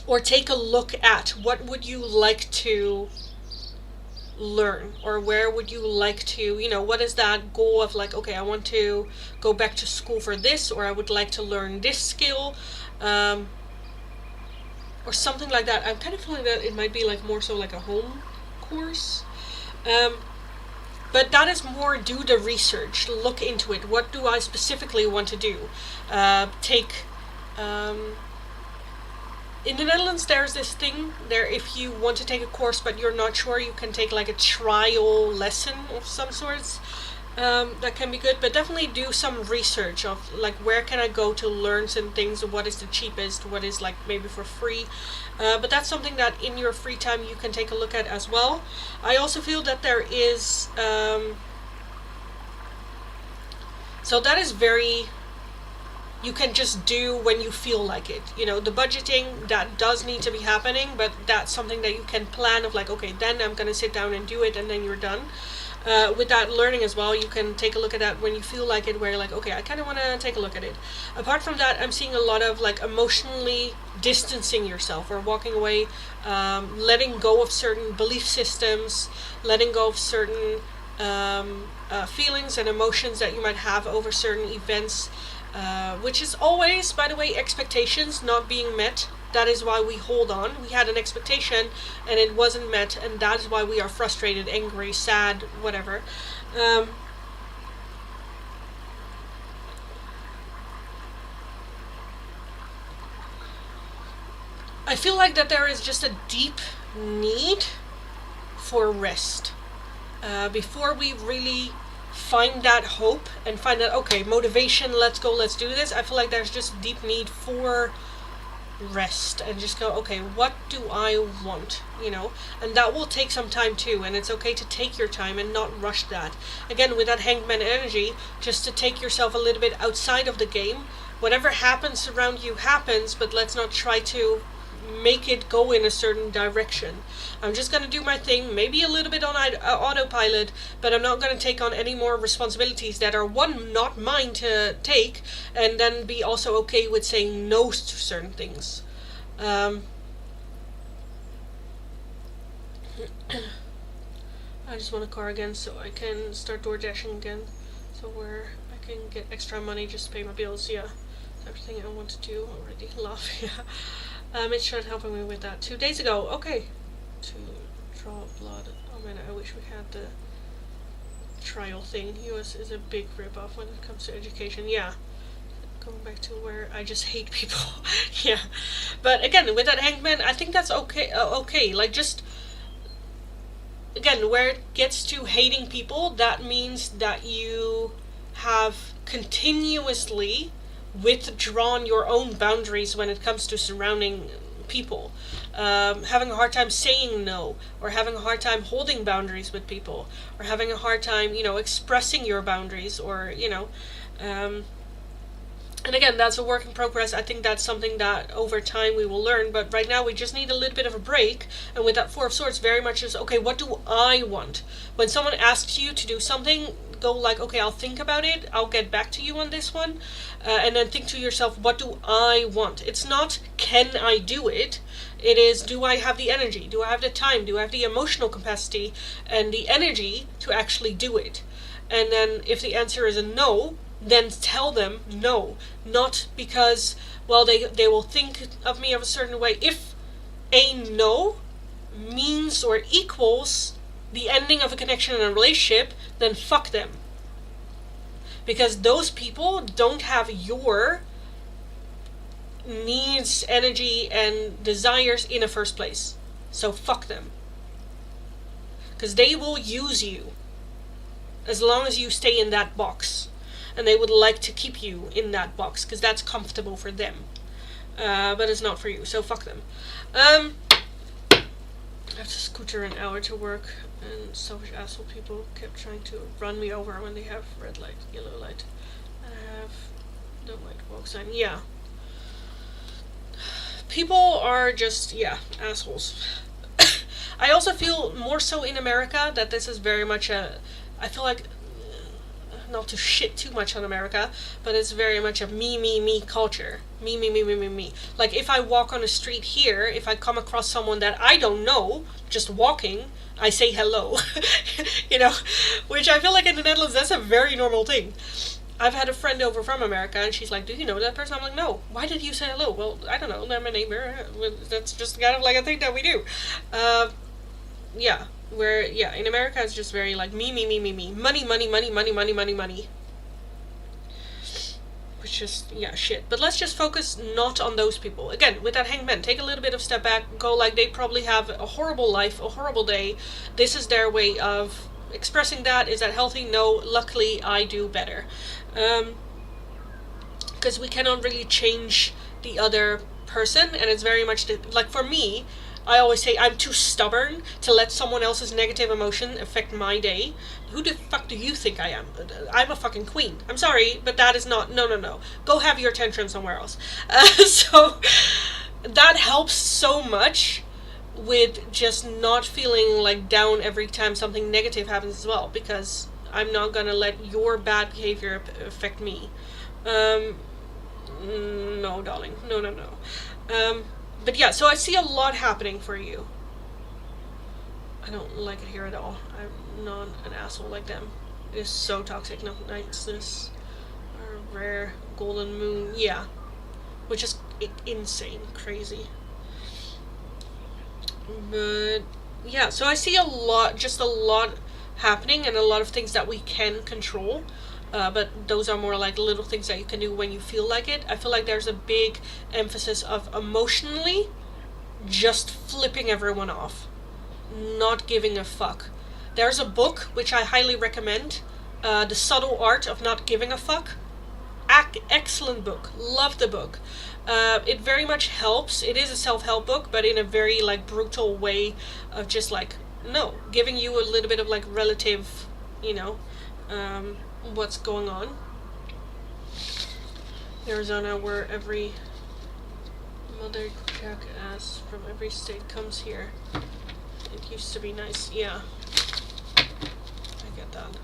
or take a look at. What would you like to learn, or where would you like to, you know, what is that goal of like, okay, I want to go back to school for this, or I would like to learn this skill, or something like that. I'm kind of feeling that it might be like more so like a home course, but that is more, do the research, look into it. What do I specifically want to do? In the Netherlands, there's this thing there, if you want to take a course but you're not sure, you can take like a trial lesson of some sorts. That can be good, but definitely do some research of like, where can I go to learn some things, what is the cheapest, what is like maybe for free. But that's something that in your free time you can take a look at as well. I also feel that there is So that is very, you can just do when you feel like it. You know, the budgeting, that does need to be happening, but that's something that you can plan of, like, okay, then I'm going to sit down and do it, and then you're done. With that learning as well, you can take a look at that when you feel like it, where you're like, okay, I kind of want to take a look at it. Apart from that, I'm seeing a lot of like emotionally distancing yourself or walking away, letting go of certain belief systems, letting go of certain feelings and emotions that you might have over certain events, which is always, by the way, expectations not being met. That is why we hold on. We had an expectation and it wasn't met, and that is why we are frustrated, angry, sad, whatever. I feel like that there is just a deep need for rest. Before we really find that hope and find that, okay, motivation, let's go, let's do this, I feel like there's just deep need for rest and just go, okay, what do I want, and that will take some time too, and it's okay to take your time and not rush that. Again, with that hanged man energy, just to take yourself a little bit outside of the game. Whatever happens around you happens, but let's not try to make it go in a certain direction. I'm just going to do my thing, maybe a little bit on autopilot, but I'm not going to take on any more responsibilities that are, one, not mine to take, and then be also okay with saying no to certain things. I just want a car again so I can start door dashing again, so where I can get extra money just to pay my bills. Yeah, everything I want to do already. Love. Yeah. Mitch tried helping me with that 2 days ago. Okay. To draw blood. Oh man, I wish we had the trial thing. US is a big rip-off when it comes to education. Yeah. Going back to where I just hate people. Yeah. But again, with that hangman, I think that's okay. Okay, like, just, again, where it gets to hating people, that means that you have continuously withdrawn your own boundaries when it comes to surrounding people, having a hard time saying no, or having a hard time holding boundaries with people, or having a hard time, expressing your boundaries, or, and again, that's a work in progress. I think that's something that over time we will learn, but right now we just need a little bit of a break. And with that Four of Swords, very much is, okay, what do I want? When someone asks you to do something, go like, okay, I'll think about it, I'll get back to you on this one, and then think to yourself, what do I want? It's not, can I do it? It is, do I have the energy? Do I have the time? Do I have the emotional capacity and the energy to actually do it? And then if the answer is a no, then tell them no. Not because, well, they will think of me of a certain way. If a no means or equals the ending of a connection and a relationship, then fuck them. Because those people don't have your needs, energy, and desires in the first place. So fuck them. Because they will use you as long as you stay in that box. And they would like to keep you in that box because that's comfortable for them. But it's not for you, so fuck them. I have to scooter an hour to work, and selfish asshole people kept trying to run me over when they have red light, yellow light. And I have no light walk sign. Yeah. People are just, assholes. I also feel more so in America that this is very much I feel like, not to shit too much on America, but it's very much a me culture. Me. Like, if I walk on the street here, if I come across someone that I don't know, just walking, I say hello. Which I feel like in the Netherlands, that's a very normal thing. I've had a friend over from America, and she's like, do you know that person? I'm like, no. Why did you say hello? Well, I don't know. They're my neighbor. That's just kind of like a thing that we do. Where, in America it's just very like me. Money. Which is, shit. But let's just focus not on those people. Again, with that hangman, take a little bit of step back, go like, they probably have a horrible life, a horrible day. This is their way of expressing that. Is that healthy? No. Luckily, I do better. Because we cannot really change the other person, and it's very much, like, for me, I always say I'm too stubborn to let someone else's negative emotion affect my day. Who the fuck do you think I am? I'm a fucking queen. I'm sorry, but that is not. No, no, no. Go have your tantrum somewhere else. So that helps so much with just not feeling like down every time something negative happens as well, because I'm not gonna let your bad behavior affect me. No, darling. No, no, no. But yeah, so I see a lot happening for you. I don't like it here at all. I'm not an asshole like them. It is so toxic. No, niceness. A rare golden moon. Yeah. Which is insane. Crazy. But yeah, so I see a lot, just a lot happening, and a lot of things that we can control. But those are more like little things that you can do when you feel like it. I feel like there's a big emphasis of emotionally just flipping everyone off. Not giving a fuck. There's a book which I highly recommend, The Subtle Art of Not Giving a Fuck. Excellent book. Love the book. It very much helps. It is a self-help book, but in a very like brutal way of just like, no, giving you a little bit of like relative, what's going on. Arizona, where every mother jackass from every state comes here. It used to be nice. Yeah, I get that.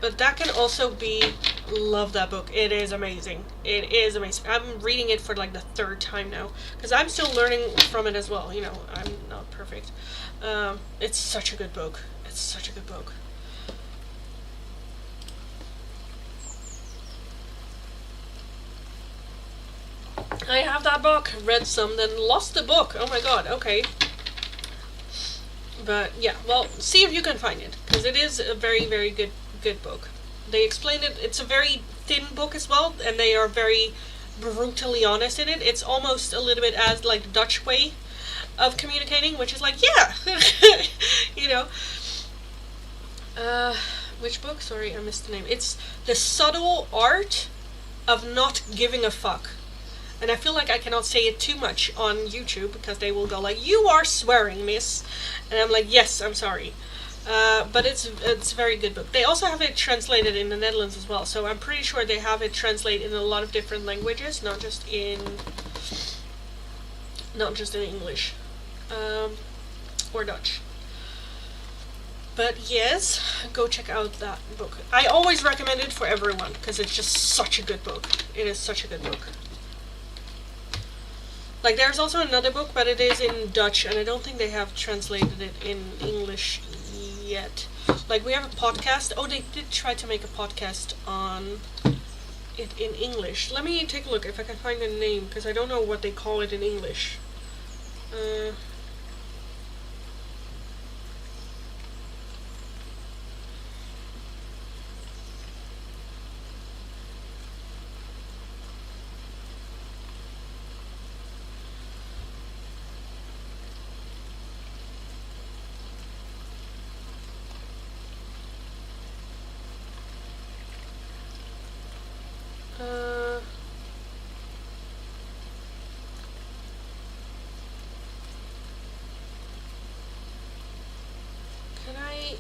But that can also be, love that book. It is amazing. It is amazing. I'm reading it for like the third time now, because I'm still learning from it as well. I'm not perfect. It's such a good book. It's such a good book. I have that book, read some, then lost the book. Oh my god, okay. But yeah, well, see if you can find it, because it is a very, very good book. They explain it. It's a very thin book as well, and they are very brutally honest in it. It's almost a little bit as like the Dutch way of communicating, which is like, yeah, which book? Sorry, I missed the name. It's The Subtle Art of Not Giving a Fuck. And I feel like I cannot say it too much on YouTube, because they will go like, you are swearing, miss. And I'm like, yes, I'm sorry. But it's a very good book. They also have it translated in the Netherlands as well, so I'm pretty sure they have it translated in a lot of different languages, not just in English or Dutch. But yes, go check out that book. I always recommend it for everyone, because it's just such a good book. It is such a good book. Like, there's also another book, but it is in Dutch, and I don't think they have translated it in English yet. Like, we have a podcast. Oh, they did try to make a podcast on it in English. Let me take a look if I can find the name, because I don't know what they call it in English. Can I...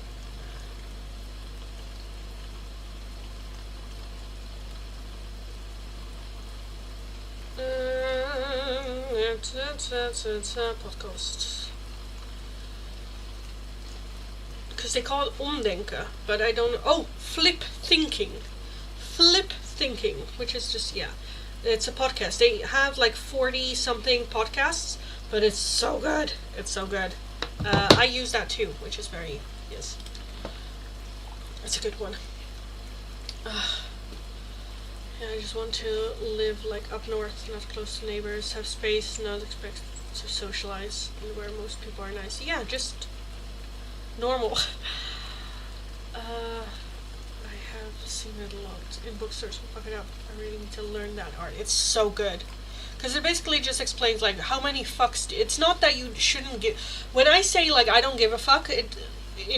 podcast. Because they call it omdenken, but I don't know. Oh, flip thinking. Flip thinking, which is just, yeah. It's a podcast. They have like 40 something podcasts, but it's so good. It's so good. I use that too, which is very, yes. It's a good one. Yeah, I just want to live like up north, not close to neighbors, have space, not expect to socialize, and where most people are nice. Yeah, just normal. I have seen it a lot in bookstores. Fuck it up. I really need to learn that art. It's so good. Because it basically just explains like how many fucks. It's not that you shouldn't give. When I say like I don't give a fuck in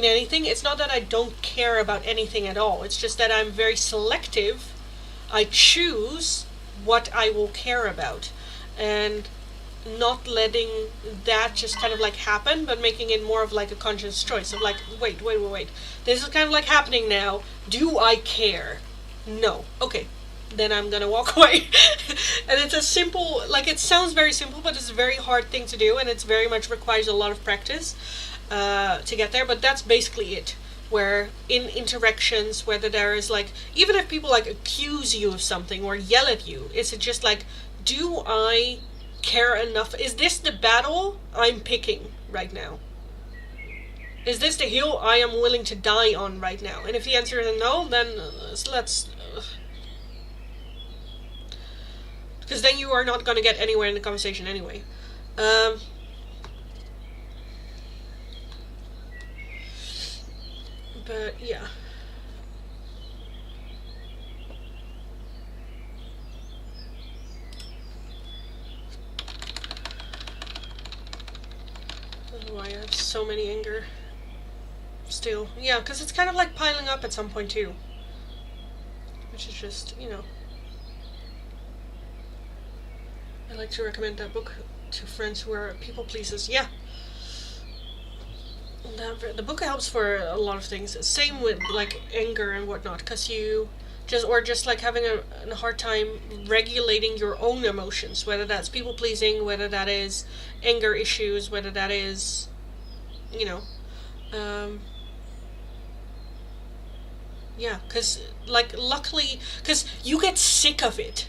anything, it's not that I don't care about anything at all. It's just that I'm very selective. I choose what I will care about, and not letting that just kind of like happen, but making it more of like a conscious choice of like, wait, this is kind of like happening now. Do I care? No. Okay. Then I'm gonna walk away. And it's a simple, like, it sounds very simple, but it's a very hard thing to do, and it's very much requires a lot of practice to get there. But that's basically it. Where in interactions, whether there is like, even if people like accuse you of something or yell at you, it's just like, do I care enough? Is this the battle I'm picking right now? Is this the hill I am willing to die on right now? And if the answer is no, then let's because then you are not going to get anywhere in the conversation anyway. But yeah. I don't know why I have so many anger still. Yeah, because it's kind of like piling up at some point too. Which is just, you know. I like to recommend that book to friends who are people pleasers. Yeah. The book helps for a lot of things. Same with like anger and whatnot, because you just like having a hard time regulating your own emotions, whether that's people pleasing, whether that is anger issues, whether that is, you know, yeah, because like luckily, because you get sick of it.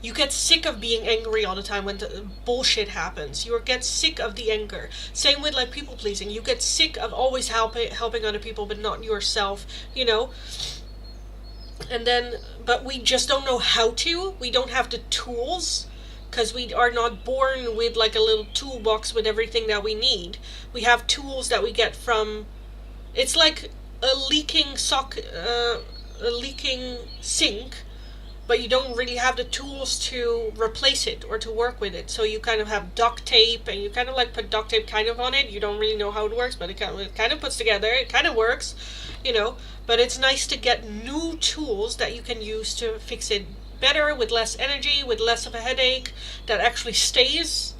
You get sick of being angry all the time when the bullshit happens. You get sick of the anger. Same with like people pleasing. You get sick of always helping other people but not yourself, you know. And then, but we just don't know how to. We don't have the tools, because we are not born with like a little toolbox with everything that we need. We have tools that we get from, it's like a leaking a leaking sink, but you don't really have the tools to replace it or to work with it. So you kind of have duct tape, and you kind of like put duct tape kind of on it. You don't really know how it works, but it kind of puts together. It kind of works, you know. But it's nice to get new tools that you can use to fix it better, with less energy, with less of a headache, that actually stays,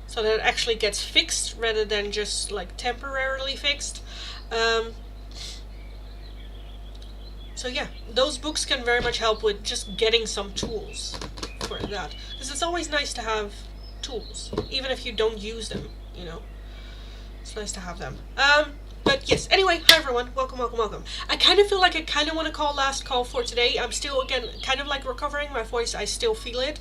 so that it actually gets fixed rather than just like temporarily fixed. So yeah, those books can very much help with just getting some tools for that. Because it's always nice to have tools, even if you don't use them, you know. It's nice to have them. But yes, anyway, hi everyone, welcome. I kind of feel like I kind of want to call last call for today. I'm still, again, kind of like recovering my voice, I still feel it.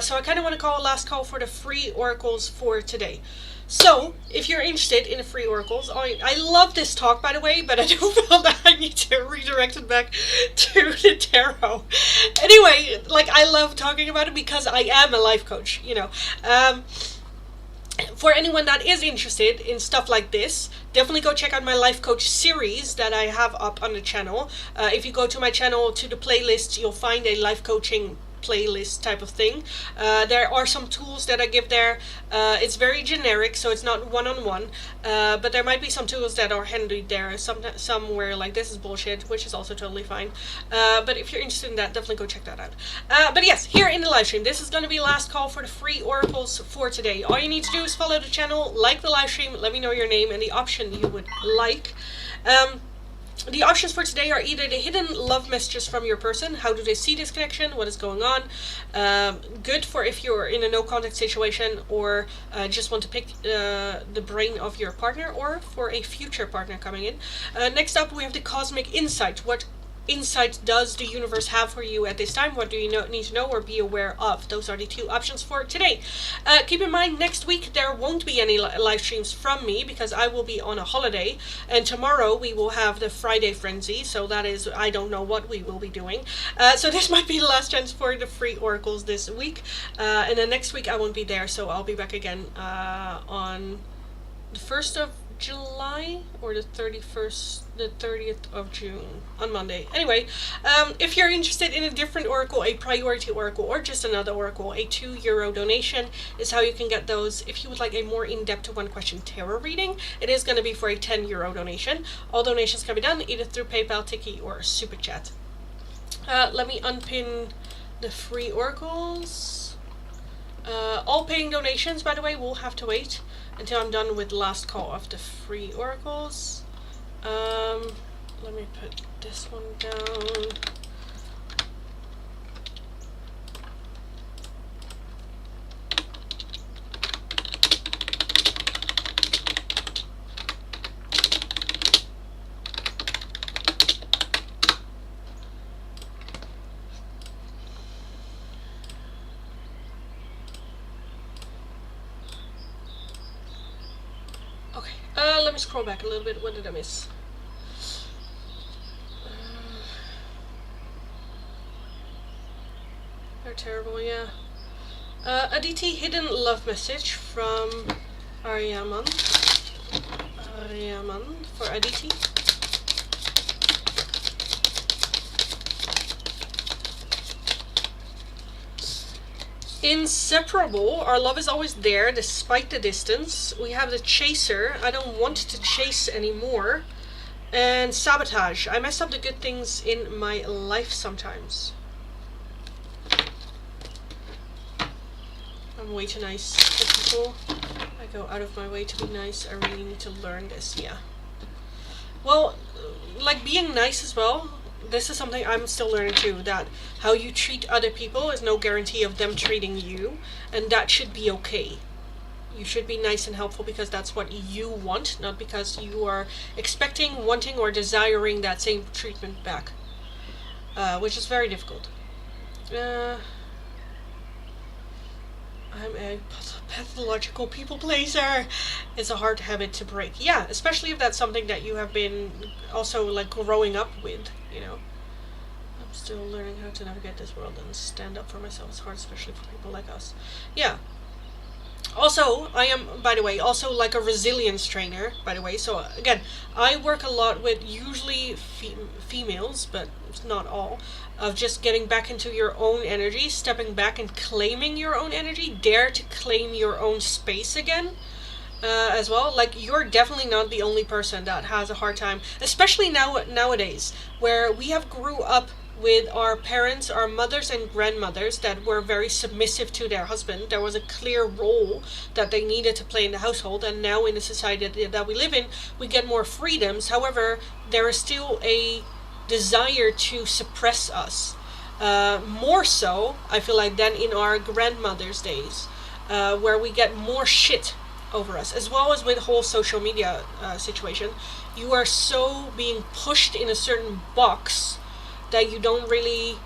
So I kind of want to call last call for the free oracles for today. So, if you're interested in the free oracles, I love this talk, by the way, but I do feel that I need to redirect it back to the tarot. Anyway, like, I love talking about it because I am a life coach, you know. For anyone that is interested in stuff like this, definitely go check out my life coach series that I have up on the channel. If you go to my channel, to the playlist, you'll find a life coaching playlist type of thing. There are some tools that I give there. It's very generic, so it's not one-on-one, but there might be some tools that are handy there. Somewhere like this is bullshit, which is also totally fine. But if you're interested in that, definitely go check that out. But yes, here in the live stream, this is going to be last call for the free oracles for today. All you need to do is follow the channel, like the live stream, let me know your name and the option you would like. The options for today are either the hidden love messages from your person. How do they see this connection? What is going on? Good for if you're in a no contact situation, or just want to pick the brain of your partner, or for a future partner coming in. Next up, we have the cosmic insight. What insight does the universe have for you at this time? What do you need to know or be aware of? Those are the two options for today. Keep in mind, next week there won't be any live streams from me because I will be on a holiday, and tomorrow we will have the Friday Frenzy, so that is, I don't know what we will be doing. So this might be the last chance for the free oracles this week, and then next week I won't be there, so I'll be back again on the 1st of July or the 30th of June on Monday. Anyway, if you're interested in a different oracle, a priority oracle, or just another oracle, a €2 donation is how you can get those. If you would like a more in-depth one question tarot reading, it is going to be for a €10 donation. All donations can be done either through PayPal, Tiki, or Super Chat. Let me unpin the free oracles. All paying donations, by the way, will have to wait until I'm done with the last call of the free oracles. Let me put this one down. Okay, let me scroll back a little bit. What did I miss? They're terrible, yeah. Aditi, hidden love message from Aryaman. Aryaman for Aditi. Inseparable, our love is always there despite the distance. We have the chaser, I don't want to chase anymore. And sabotage, I mess up the good things in my life sometimes. I'm way too nice to people. I go out of my way to be nice. I really need to learn this, yeah. Well, like being nice as well, this is something I'm still learning too, that how you treat other people is no guarantee of them treating you, and that should be okay. You should be nice and helpful because that's what you want, not because you are expecting, wanting, or desiring that same treatment back, which is very difficult. I'm a pathological people pleaser. It's a hard habit to break. Yeah, especially if that's something that you have been also like growing up with, you know. I'm still learning how to navigate this world and stand up for myself. It's hard, especially for people like us. Yeah. Also, I am, by the way, also like a resilience trainer, by the way. So again, I work a lot with usually females, but it's not all, of just getting back into your own energy, stepping back and claiming your own energy, dare to claim your own space again, as well. Like, you're definitely not the only person that has a hard time, especially nowadays, where we have grew up with our parents, our mothers and grandmothers that were very submissive to their husband. There was a clear role that they needed to play in the household, and now in the society that we live in, we get more freedoms. However, there is still a desire to suppress us. More so, I feel like, than in our grandmother's days, where we get more shit over us, as well as with whole social media situation. You are so being pushed in a certain box that you don't really,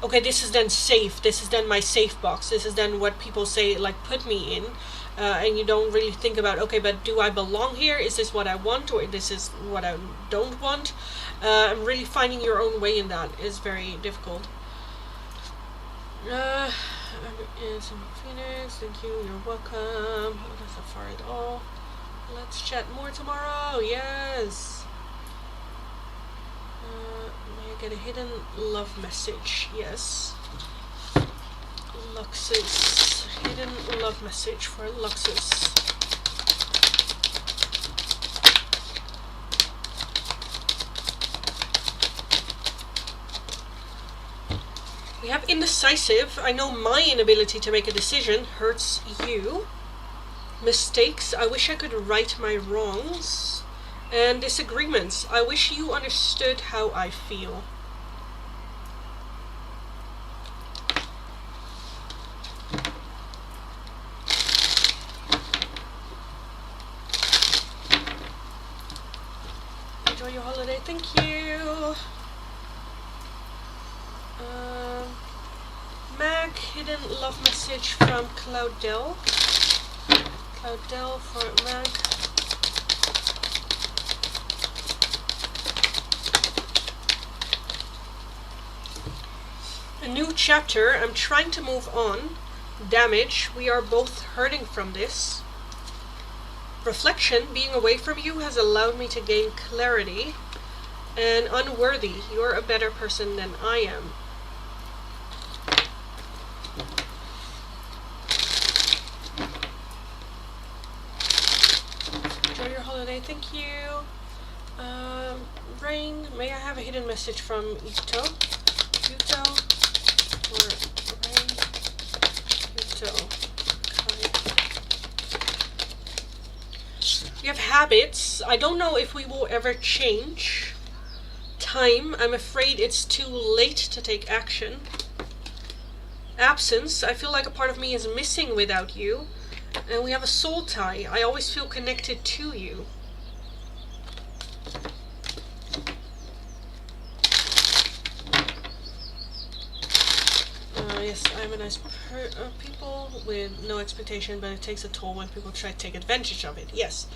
okay, this is then safe, this is then my safe box, this is then what people say, like, put me in, and you don't really think about, okay, but do I belong here? Is this what I want, or this is what I don't want? And really finding your own way in that is very difficult. I'm in Phoenix, thank you, you're welcome. Oh, that's not far at all. Let's chat more tomorrow, yes. May I get a hidden love message? Yes. Luxus. Hidden love message for Luxus. We have indecisive. I know my inability to make a decision hurts you. Mistakes. I wish I could right my wrongs. And disagreements. I wish you understood how I feel. Enjoy your holiday. Thank you. Mag, hidden love message from Claudel. Claudel for Mag. A new chapter. I'm trying to move on. Damage. We are both hurting from this. Reflection. Being away from you has allowed me to gain clarity. And unworthy. You're a better person than I am. Enjoy your holiday. Thank you. Rain. May I have a hidden message from Ito? Yuto, We have habits. I don't know if we will ever change. Time. I'm afraid it's too late to take action. Absence. I feel like a part of me is missing without you. And we have a soul tie. I always feel connected to you. Yes, I'm a nice people with no expectation, but it takes a toll when people try to take advantage of it. Yes,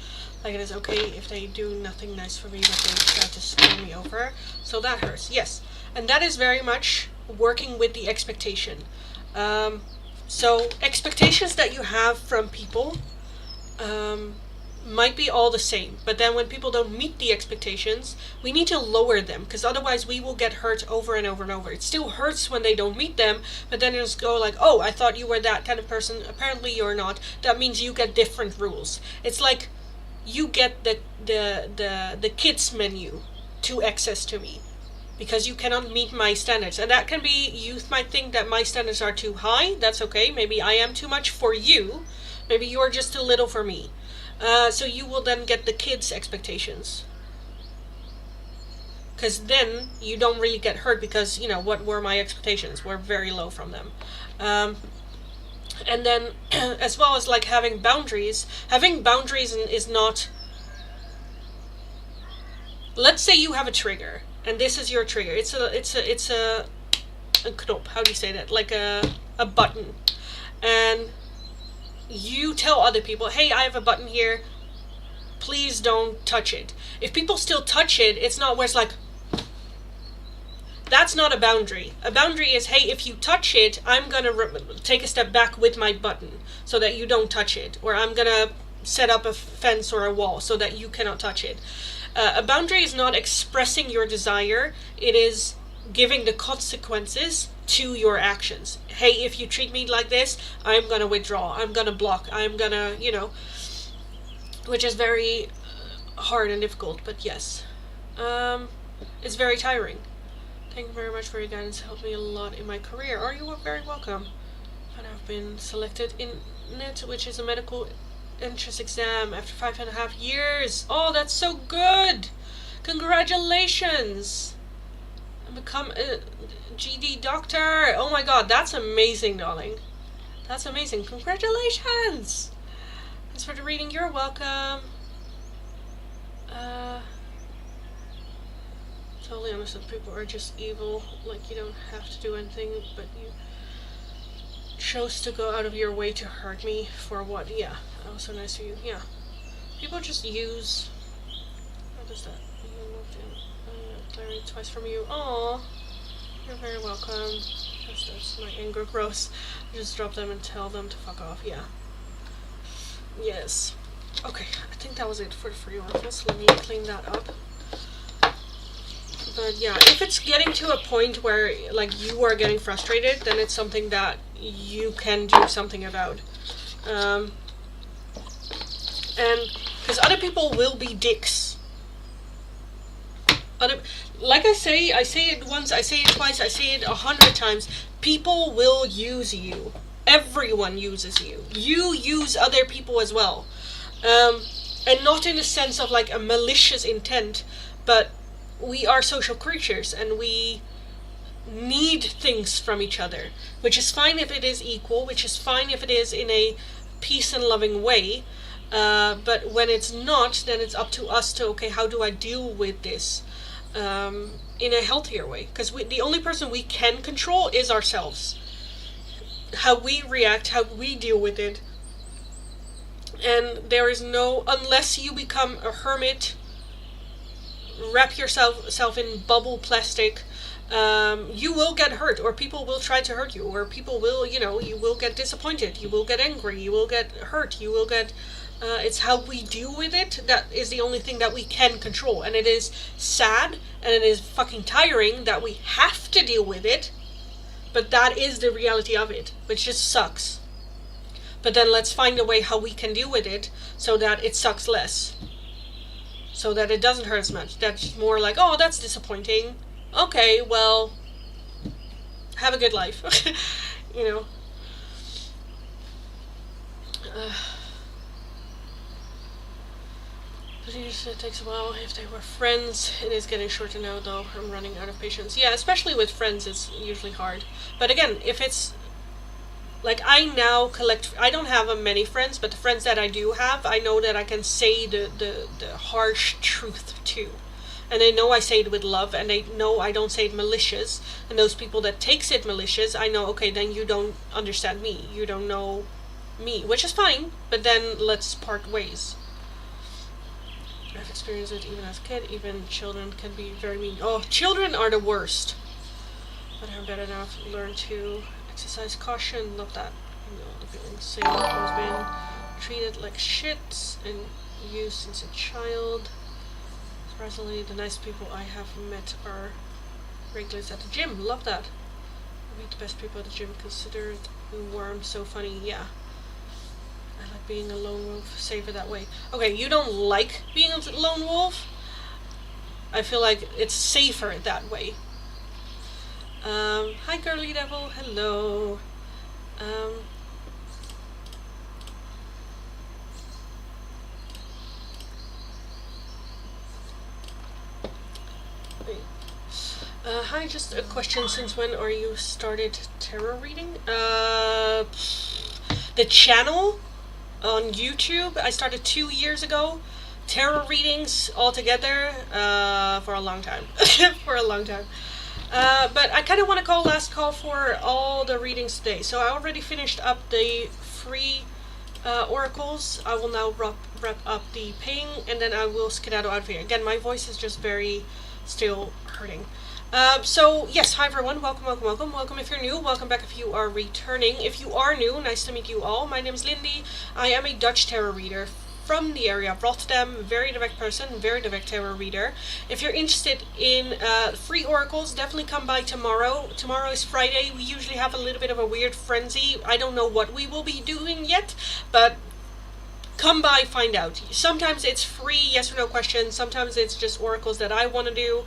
like it is okay if they do nothing nice for me, but they try to screw me over. So that hurts. Yes, and that is very much working with the expectation. So expectations that you have from people might be all the same, but then when people don't meet the expectations, we need to lower them, because otherwise we will get hurt over and over and over. It still hurts when they don't meet them, but then it'll go like, oh, I thought you were that kind of person, apparently you're not. That means you get different rules. It's like you get the kids menu to access to me, because you cannot meet my standards. And that can be, youth might think that my standards are too high. That's okay. Maybe I am too much for you. Maybe you're just too little for me. So you will then get the kids' expectations. Because then you don't really get hurt, because, you know, what were my expectations? Were very low from them. And then, as well as like having boundaries is not... Let's say you have a trigger, and this is your trigger. It's a knop. How do you say that? Like a button. And you tell other people, hey, I have a button here, please don't touch it. If people still touch it, it's not where it's like, that's not a boundary. A boundary is, hey, if you touch it, I'm gonna take a step back with my button so that you don't touch it, or I'm gonna set up a fence or a wall so that you cannot touch it. A boundary is not expressing your desire, it is giving the consequences to your actions. Hey, if you treat me like this, I'm gonna withdraw, I'm gonna block, I'm gonna, you know, which is very hard and difficult, but yes. It's very tiring. Thank you very much for your guidance, it helped me a lot in my career. Are you very welcome? And I've been selected in NET, which is a medical entrance exam, after 5.5 years. Oh, that's so good! Congratulations! Become a GD doctor. Oh my god, that's amazing, darling. That's amazing. Congratulations! Thanks for the reading. You're welcome. Totally understand. People are just evil. Like, you don't have to do anything, but you chose to go out of your way to hurt me. For what? Yeah, that was so nice of you. Yeah. People just use... What is that? You moved in. Learning twice from you. Aww. You're very welcome. That's my anger gross. Just drop them and tell them to fuck off. Yeah. Yes. Okay, I think that was it for the free waffles. Let me clean that up. But yeah, if it's getting to a point where like you are getting frustrated, then it's something that you can do something about. And because other people will be dicks. Like I say it once, I say it twice, I say it 100 times. People will use you. Everyone uses you. You use other people as well. And not in the sense of like a malicious intent, but we are social creatures and we need things from each other, which is fine if it is equal, which is fine if it is in a peace and loving way. But when it's not, then it's up to us to, okay, how do I deal with this? In a healthier way, because the only person we can control is ourselves. How we react, how we deal with it. And there is no, unless you become a hermit, wrap yourself in bubble plastic, you will get hurt, or people will try to hurt you, or people will, you know, you will get disappointed, you will get angry, you will get hurt, you will get... it's how we deal with it that is the only thing that we can control. And it is sad and it is fucking tiring that we have to deal with it, but that is the reality of it, which just sucks. But then let's find a way how we can deal with it so that it sucks less, so that it doesn't hurt as much. That's more like, oh, that's disappointing. Okay, well, have a good life. You know. But it takes a while. If they were friends, it is getting shorter now, though. I'm running out of patience. Yeah, especially with friends, it's usually hard. But again, if it's like I now collect, I don't have many friends, but the friends that I do have, I know that I can say the harsh truth to. And they know I say it with love, and they know I don't say it malicious. And those people that takes it malicious, I know, okay, then you don't understand me. You don't know me, which is fine, but then let's part ways. I've experienced it even as a kid. Even children can be very mean. Oh, children are the worst. But I'm better now. I've learned to exercise caution. Love that. You know, the feeling safe. I've been treated like shit and used since a child. Surprisingly, the nice people I have met are regulars at the gym. Love that. I meet the best people at the gym. Considered warm, so funny. Yeah. I like being a lone wolf. Safer that way. Okay, you don't like being a lone wolf. I feel like it's safer that way. Hi girly devil. Hello. Hi, just a question. Since when are you started tarot reading? The channel on YouTube, I started 2 years ago. Tarot readings altogether, for a long time. For a long time. But I kind of want to call last call for all the readings today. So I already finished up the free oracles. I will now wrap up the paying, and then I will skedaddle out of here. Again, my voice is just very still hurting. So yes, hi everyone, welcome if you're new, welcome back if you are returning. If you are new, nice to meet you all. My name is Lindy. I am a Dutch tarot reader from the area of Rotterdam, very direct person, very direct tarot reader. If you're interested in free oracles, definitely come by tomorrow. Tomorrow is Friday. We usually have a little bit of a weird frenzy. I don't know what we will be doing yet, but come by, find out. Sometimes it's free yes or no questions. Sometimes it's just oracles that I want to do.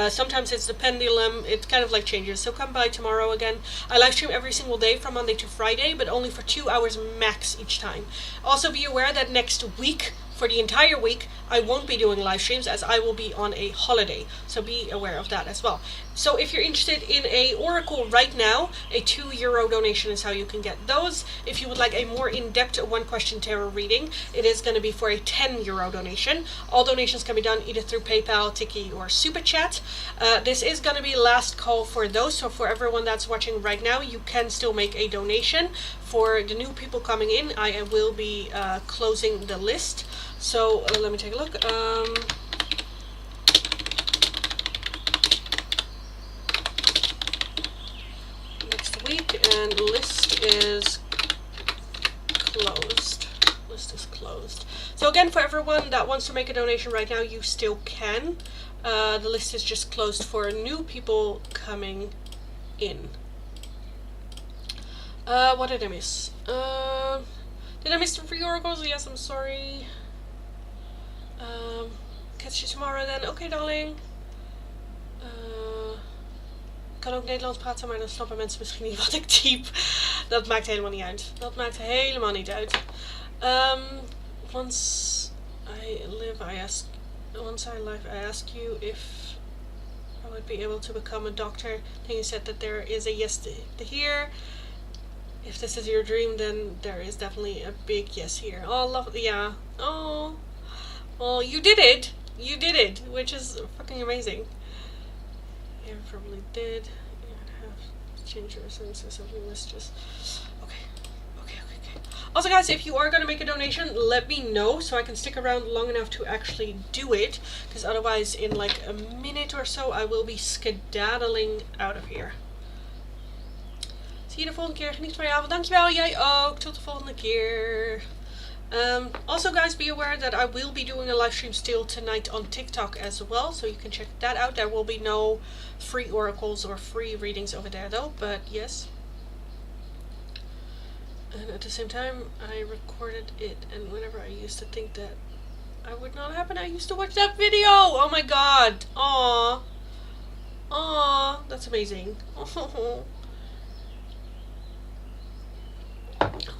Sometimes it's the pendulum. It kind of like changes. So come by tomorrow again. I live stream every single day from Monday to Friday, but only for 2 hours max each time. Also be aware that next week, for the entire week, I won't be doing live streams as I will be on a holiday. So be aware of that as well. So if you're interested in a oracle right now, a €2 donation is how you can get those. If you would like a more in-depth one question tarot reading, it is going to be for a €10 donation. All donations can be done either through PayPal, Tiki, or Super Chat. This is going to be last call for those. So for everyone that's watching right now, you can still make a donation. For the new people coming in, I will be closing the list. So let me take a look. Next week, and list is closed. List is closed. So again, for everyone that wants to make a donation right now, you still can. The list is just closed for new people coming in. What did I miss? Did I miss the free oracles? Yes, I'm sorry. Catch you tomorrow then. Oké, darling. Ik kan ook Nederlands praten, maar dan snappen mensen misschien niet wat ik type. Dat maakt helemaal niet uit. Dat maakt helemaal niet uit. Once I live, I ask you if I would be able to become a doctor. Then you said that there is a yes to here. If this is your dream, then there is definitely a big yes here. Oh, love, yeah. Oh, well, you did it. You did it, which is fucking amazing. You probably did. You have changed your sense or something. Let's just. Okay. Also, guys, if you are going to make a donation, let me know so I can stick around long enough to actually do it. Because otherwise, in like a minute or so, I will be skedaddling out of here. Zie je de volgende keer. Geniet van je avond. Dankjewel. Jij ook. Tot de volgende keer. Also, guys, be aware that I will be doing a live stream still tonight on TikTok as well. So you can check that out. There will be no free oracles or free readings over there, though. But yes. And at the same time, I recorded it. And whenever I used to think that I would not happen, I used to watch that video. Oh my god. Aww. Aww. That's amazing. Oh.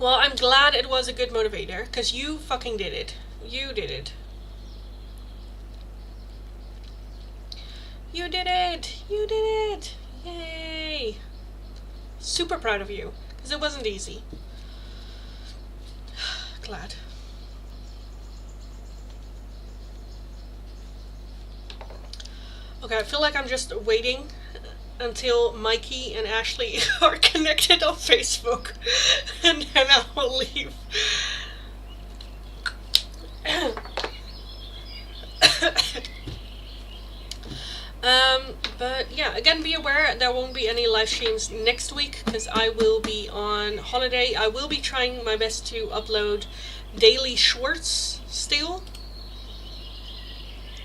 Well, I'm glad it was a good motivator, because you fucking did it. You did it. You did it! You did it! Yay! Super proud of you, because it wasn't easy. Glad. Okay, I feel like I'm just waiting until Mikey and Ashley are connected on Facebook, and then I will leave. But yeah, again, be aware there won't be any live streams next week because I will be on holiday. I will be trying my best to upload daily shorts still.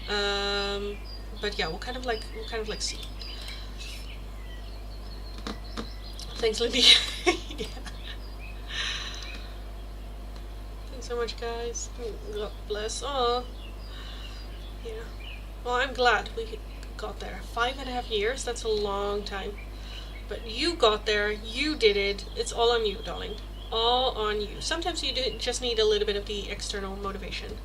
But yeah, we'll kind of like see. Thanks, Lindy. Yeah. Thanks so much, guys. God bless. Oh, yeah. Well, I'm glad we got there. 5.5 years. That's a long time. But you got there. You did it. It's all on you, darling. All on you. Sometimes you just need a little bit of the external motivation.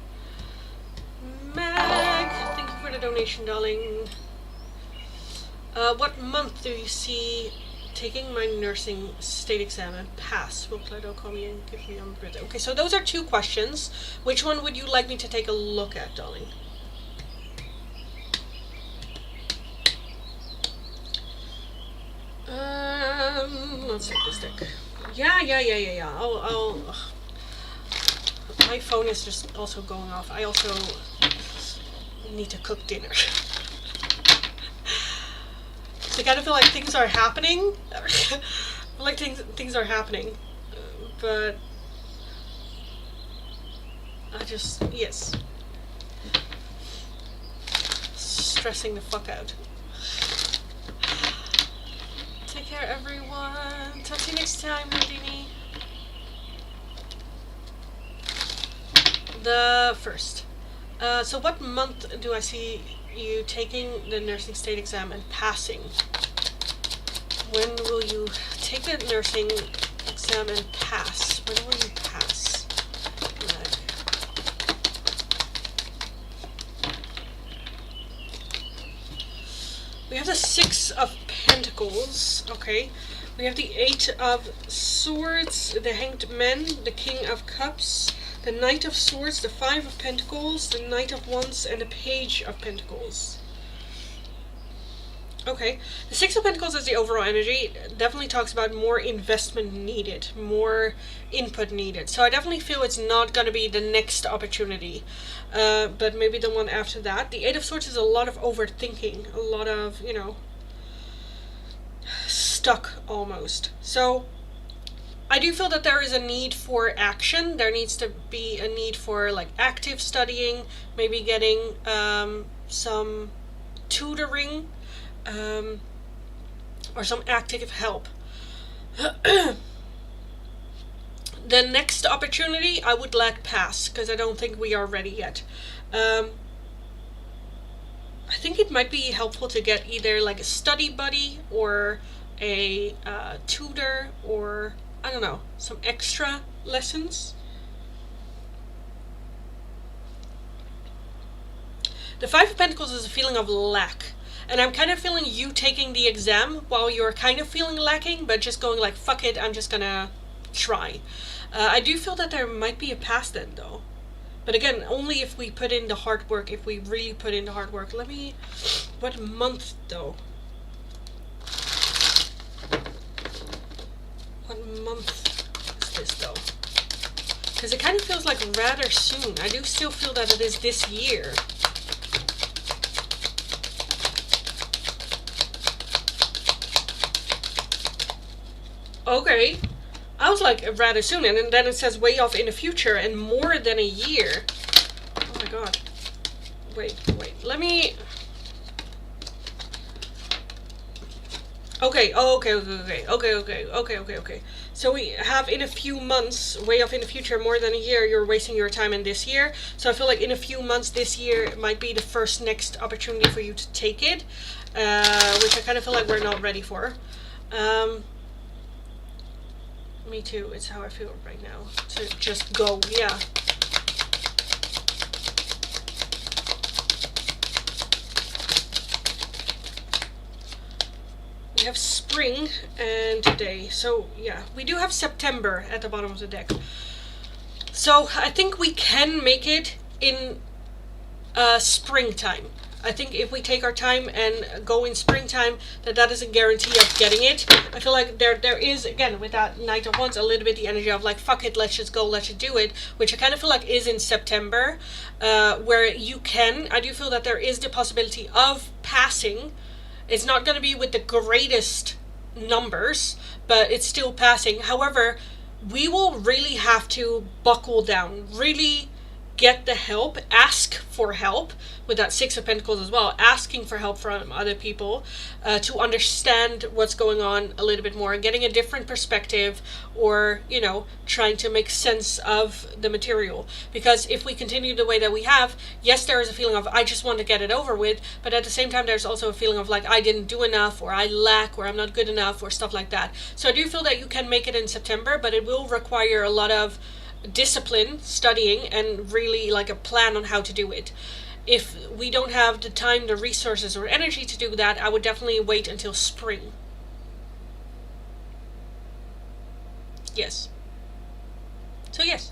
Meg, thank you for the donation, darling. What month do you see taking my nursing state exam and pass? Will Play-Doh call me and give me on the birthday? Okay, so those are 2 questions. Which one would you like me to take a look at, darling? Let's take this deck. Yeah. I'll my phone is just also going off. I also need to cook dinner. I kind of feel like things are happening. Like things are happening, but I just, yes, stressing the fuck out. Take care, everyone. Talk to you next time, Houdini. The 1st. So what month do I see you taking the nursing state exam and passing? When will you take the nursing exam and pass? When will you pass? We have the 6 of Pentacles, okay. We have the 8 of Swords, the Hanged Man, the King of Cups, the Knight of Swords, the 5 of Pentacles, the Knight of Wands, and the Page of Pentacles. Okay, the 6 of Pentacles is the overall energy. It definitely talks about more investment needed, more input needed. So I definitely feel it's not going to be the next opportunity, but maybe the one after that. The 8 of Swords is a lot of overthinking, a lot of, you know, stuck almost. So I do feel that there is a need for action. There needs to be a need for like active studying, maybe getting some tutoring, or some active help. The next opportunity I would let pass because I don't think we are ready yet. I think it might be helpful to get either like a study buddy or a tutor, or I don't know, some extra lessons. The 5 of Pentacles is a feeling of lack. And I'm kind of feeling you taking the exam while you're kind of feeling lacking, but just going like, fuck it, I'm just gonna try. I do feel that there might be a pass then, though. But again, only if we put in the hard work, if we really put in the hard work. Let me... What month, though? What month is this, though? Because it kind of feels like rather soon. I do still feel that it is this year. Okay, I was like rather soon, and then it says way off in the future and more than a year. Oh my god. Wait, let me... Okay, okay. So we have in a few months, way off in the future, more than a year, you're wasting your time in this year. So I feel like in a few months this year might be the first next opportunity for you to take it, which I kind of feel like we're not ready for. Me too. It's how I feel right now. To just go. Yeah. We have spring and today. So yeah, we do have September at the bottom of the deck. So I think we can make it in springtime. I think if we take our time and go in springtime, that is a guarantee of getting it. I feel like there is, again, with that Knight of Wands, a little bit the energy of like, fuck it, let's just go, let's just do it, which I kind of feel like is in September, where you can, I do feel that there is the possibility of passing. It's not going to be with the greatest numbers, but it's still passing. However, we will really have to buckle down, really get the help, ask for help, with that Six of Pentacles as well, asking for help from other people to understand what's going on a little bit more, getting a different perspective, or, you know, trying to make sense of the material. Because if we continue the way that we have, yes, there is a feeling of I just want to get it over with, but at the same time there's also a feeling of like I didn't do enough, or I lack, or I'm not good enough, or stuff like that. So I do feel that you can make it in September, but it will require a lot of discipline, studying, and really like a plan on how to do it. If we don't have the time, the resources, or energy to do that, I would definitely wait until spring. Yes. So yes.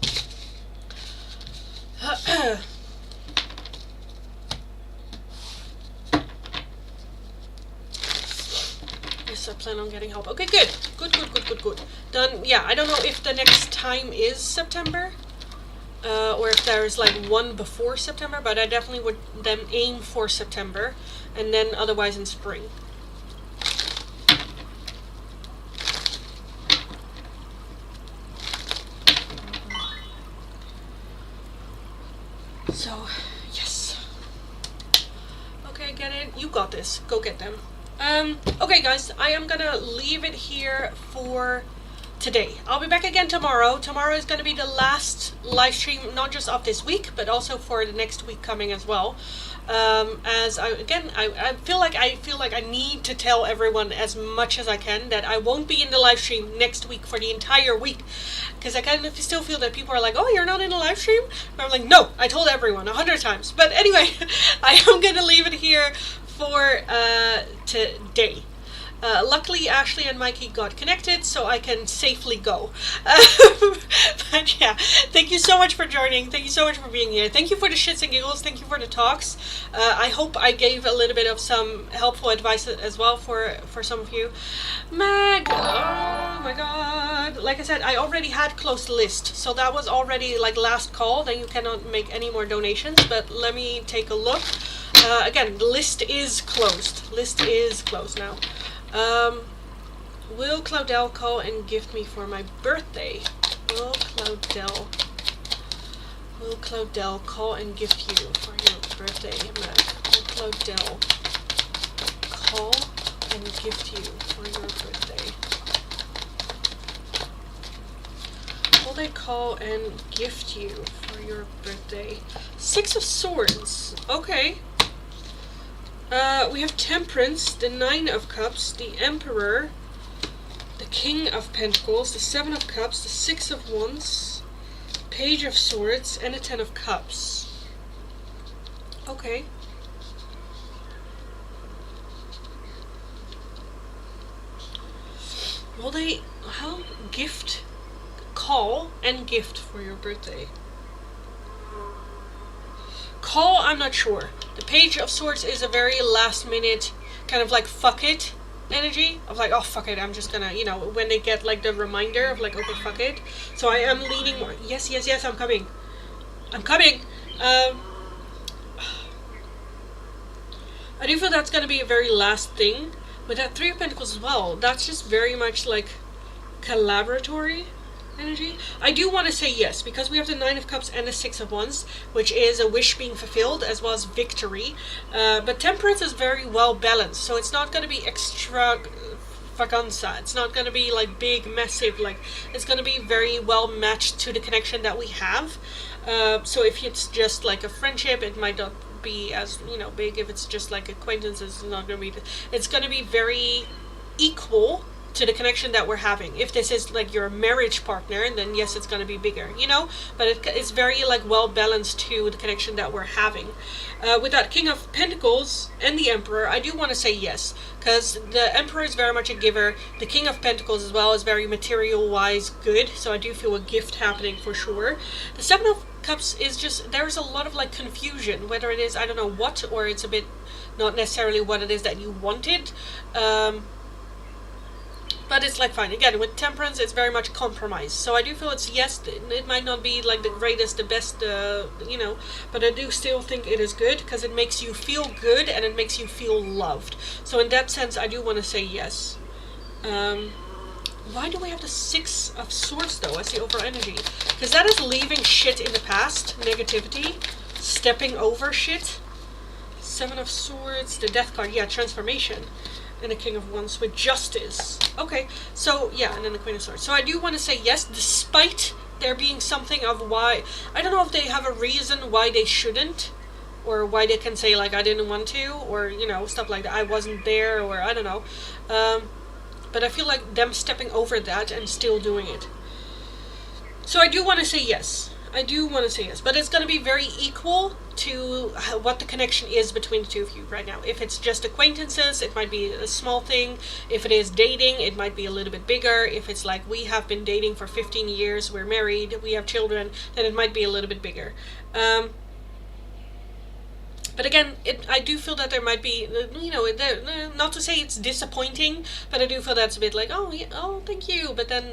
Yes, I plan on getting help. Okay, good. Good. Then, yeah, I don't know if the next time is September. Or if there's like one before September, but I definitely would then aim for September, and then otherwise in spring. So, yes. Okay, get it. You got this. Go get them. Okay guys, I am gonna leave it here for today. I'll be back again tomorrow. Tomorrow is going to be the last live stream, not just of this week, but also for the next week coming as well. As I feel like I need to tell everyone as much as I can that I won't be in the live stream next week for the entire week, because I kind of still feel that people are like, oh, you're not in a live stream? And I'm like, no, I told everyone 100 times. But anyway, I am going to leave it here for today. Luckily, Ashley and Mikey got connected, so I can safely go. But yeah, thank you so much for joining. Thank you so much for being here. Thank you for the shits and giggles. Thank you for the talks. I hope I gave a little bit of some helpful advice as well for some of you. Meg, oh my god. Like I said, I already had closed the list, so that was already like last call. Then you cannot make any more donations, but let me take a look. Again, the list is closed. List is closed now. Will Claudel call and gift me for my birthday? Will Claudel call and gift you for your birthday, Mac? Will Claudel call and gift you for your birthday? Will they call and gift you for your birthday? Six of Swords. Okay. We have Temperance, the Nine of Cups, the Emperor, the King of Pentacles, the Seven of Cups, the Six of Wands, Page of Swords, and the Ten of Cups. Okay. Will they call and gift for your birthday? Call, I'm not sure. The Page of Swords is a very last minute kind of like fuck it energy of like, oh fuck it, I'm just gonna, you know, when they get like the reminder of like, okay, fuck it. So I am leaning more. Yes, I'm coming. I do feel that's gonna be a very last thing. With that Three of Pentacles as well, that's just very much like collaboratory energy. I do want to say yes, because we have the Nine of Cups and the Six of Wands, which is a wish being fulfilled as well as victory. But Temperance is very well balanced, so it's not going to be extravaganza. It's not going to be like big, massive. Like, it's going to be very well matched to the connection that we have. So if it's just like a friendship, it might not be as, you know, big. If it's just like acquaintances, it's not going to be. It's going to be very equal to the connection that we're having. If this is like your marriage partner, then yes, it's going to be bigger, you know, but it's very like well balanced to the connection that we're having. With that King of Pentacles and the Emperor, I do want to say yes, because the Emperor is very much a giver. The King of Pentacles as well is very material wise good, so I do feel a gift happening for sure. The Seven of Cups is just, there's a lot of like confusion, whether it is, I don't know what, or it's a bit not necessarily what it is that you wanted. But it's like fine. Again, with Temperance, it's very much compromise. So I do feel it's yes, it might not be like the greatest, the best, you know, but I do still think it is good because it makes you feel good and it makes you feel loved. So in that sense, I do want to say yes. Why do we have the Six of Swords though as the overall energy? Because that is leaving shit in the past, negativity, stepping over shit. Seven of Swords, the Death card, yeah, transformation. And the King of Wands with Justice. Okay, so yeah, and then the Queen of Swords. So I do want to say yes, despite there being something of why, I don't know if they have a reason why they shouldn't, or why they can say like I didn't want to, or you know, stuff like that, I wasn't there, or I don't know. But I feel like them stepping over that and still doing it. So I do want to say yes. I do want to say yes, but it's going to be very equal to what the connection is between the two of you right now. If it's just acquaintances, it might be a small thing. If it is dating, it might be a little bit bigger. If it's like we have been dating for 15 years, we're married, we have children, then it might be a little bit bigger. But again, I do feel that there might be, you know, not to say it's disappointing, but I do feel that's a bit like, oh, yeah, oh, thank you, but then,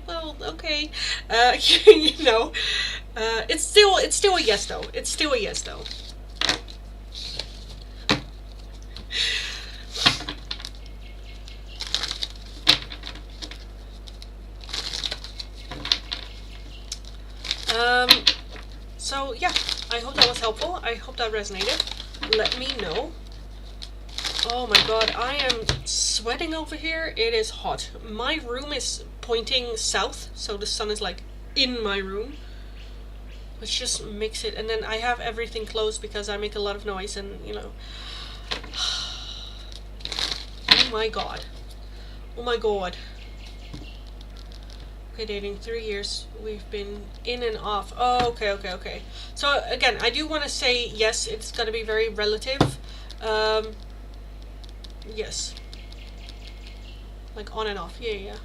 well, okay, you know, it's still a yes though. It's still a yes though. So yeah, I hope that was helpful. I hope that resonated. Let me know. Oh my god, I am sweating over here. It is hot. My room is pointing south, so the sun is like in my room, which just makes it, and then I have everything closed because I make a lot of noise and, you know. Oh my god. Oh my god. Dating 3 years, we've been in and off. Oh, okay. So again, I do want to say yes, it's going to be very relative. Yes, like on and off. Yeah.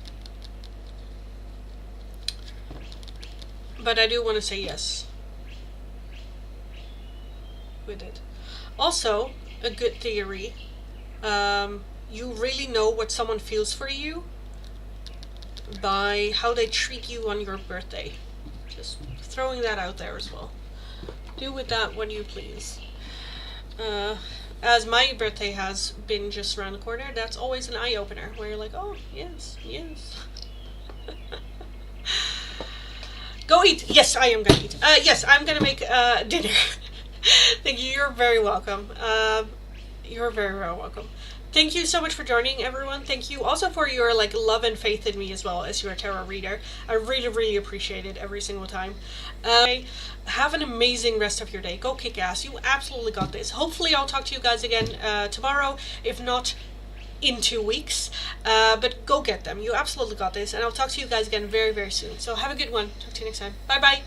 But I do want to say yes with it. Also, a good theory. You really know what someone feels for you by how they treat you on your birthday. Just throwing that out there as well. Do with that what you please. As my birthday has been just around the corner, that's always an eye-opener, where you're like, oh, yes. Go eat! Yes, I am gonna eat. Yes, I'm gonna make dinner. Thank you, you're very welcome. You're very welcome. Thank you so much for joining, everyone. Thank you also for your like love and faith in me as well as your tarot reader. I really appreciate it every single time. Have an amazing rest of your day. Go kick ass. You absolutely got this. Hopefully I'll talk to you guys again tomorrow, if not in 2 weeks. But go get them. You absolutely got this. And I'll talk to you guys again very soon. So have a good one. Talk to you next time. Bye.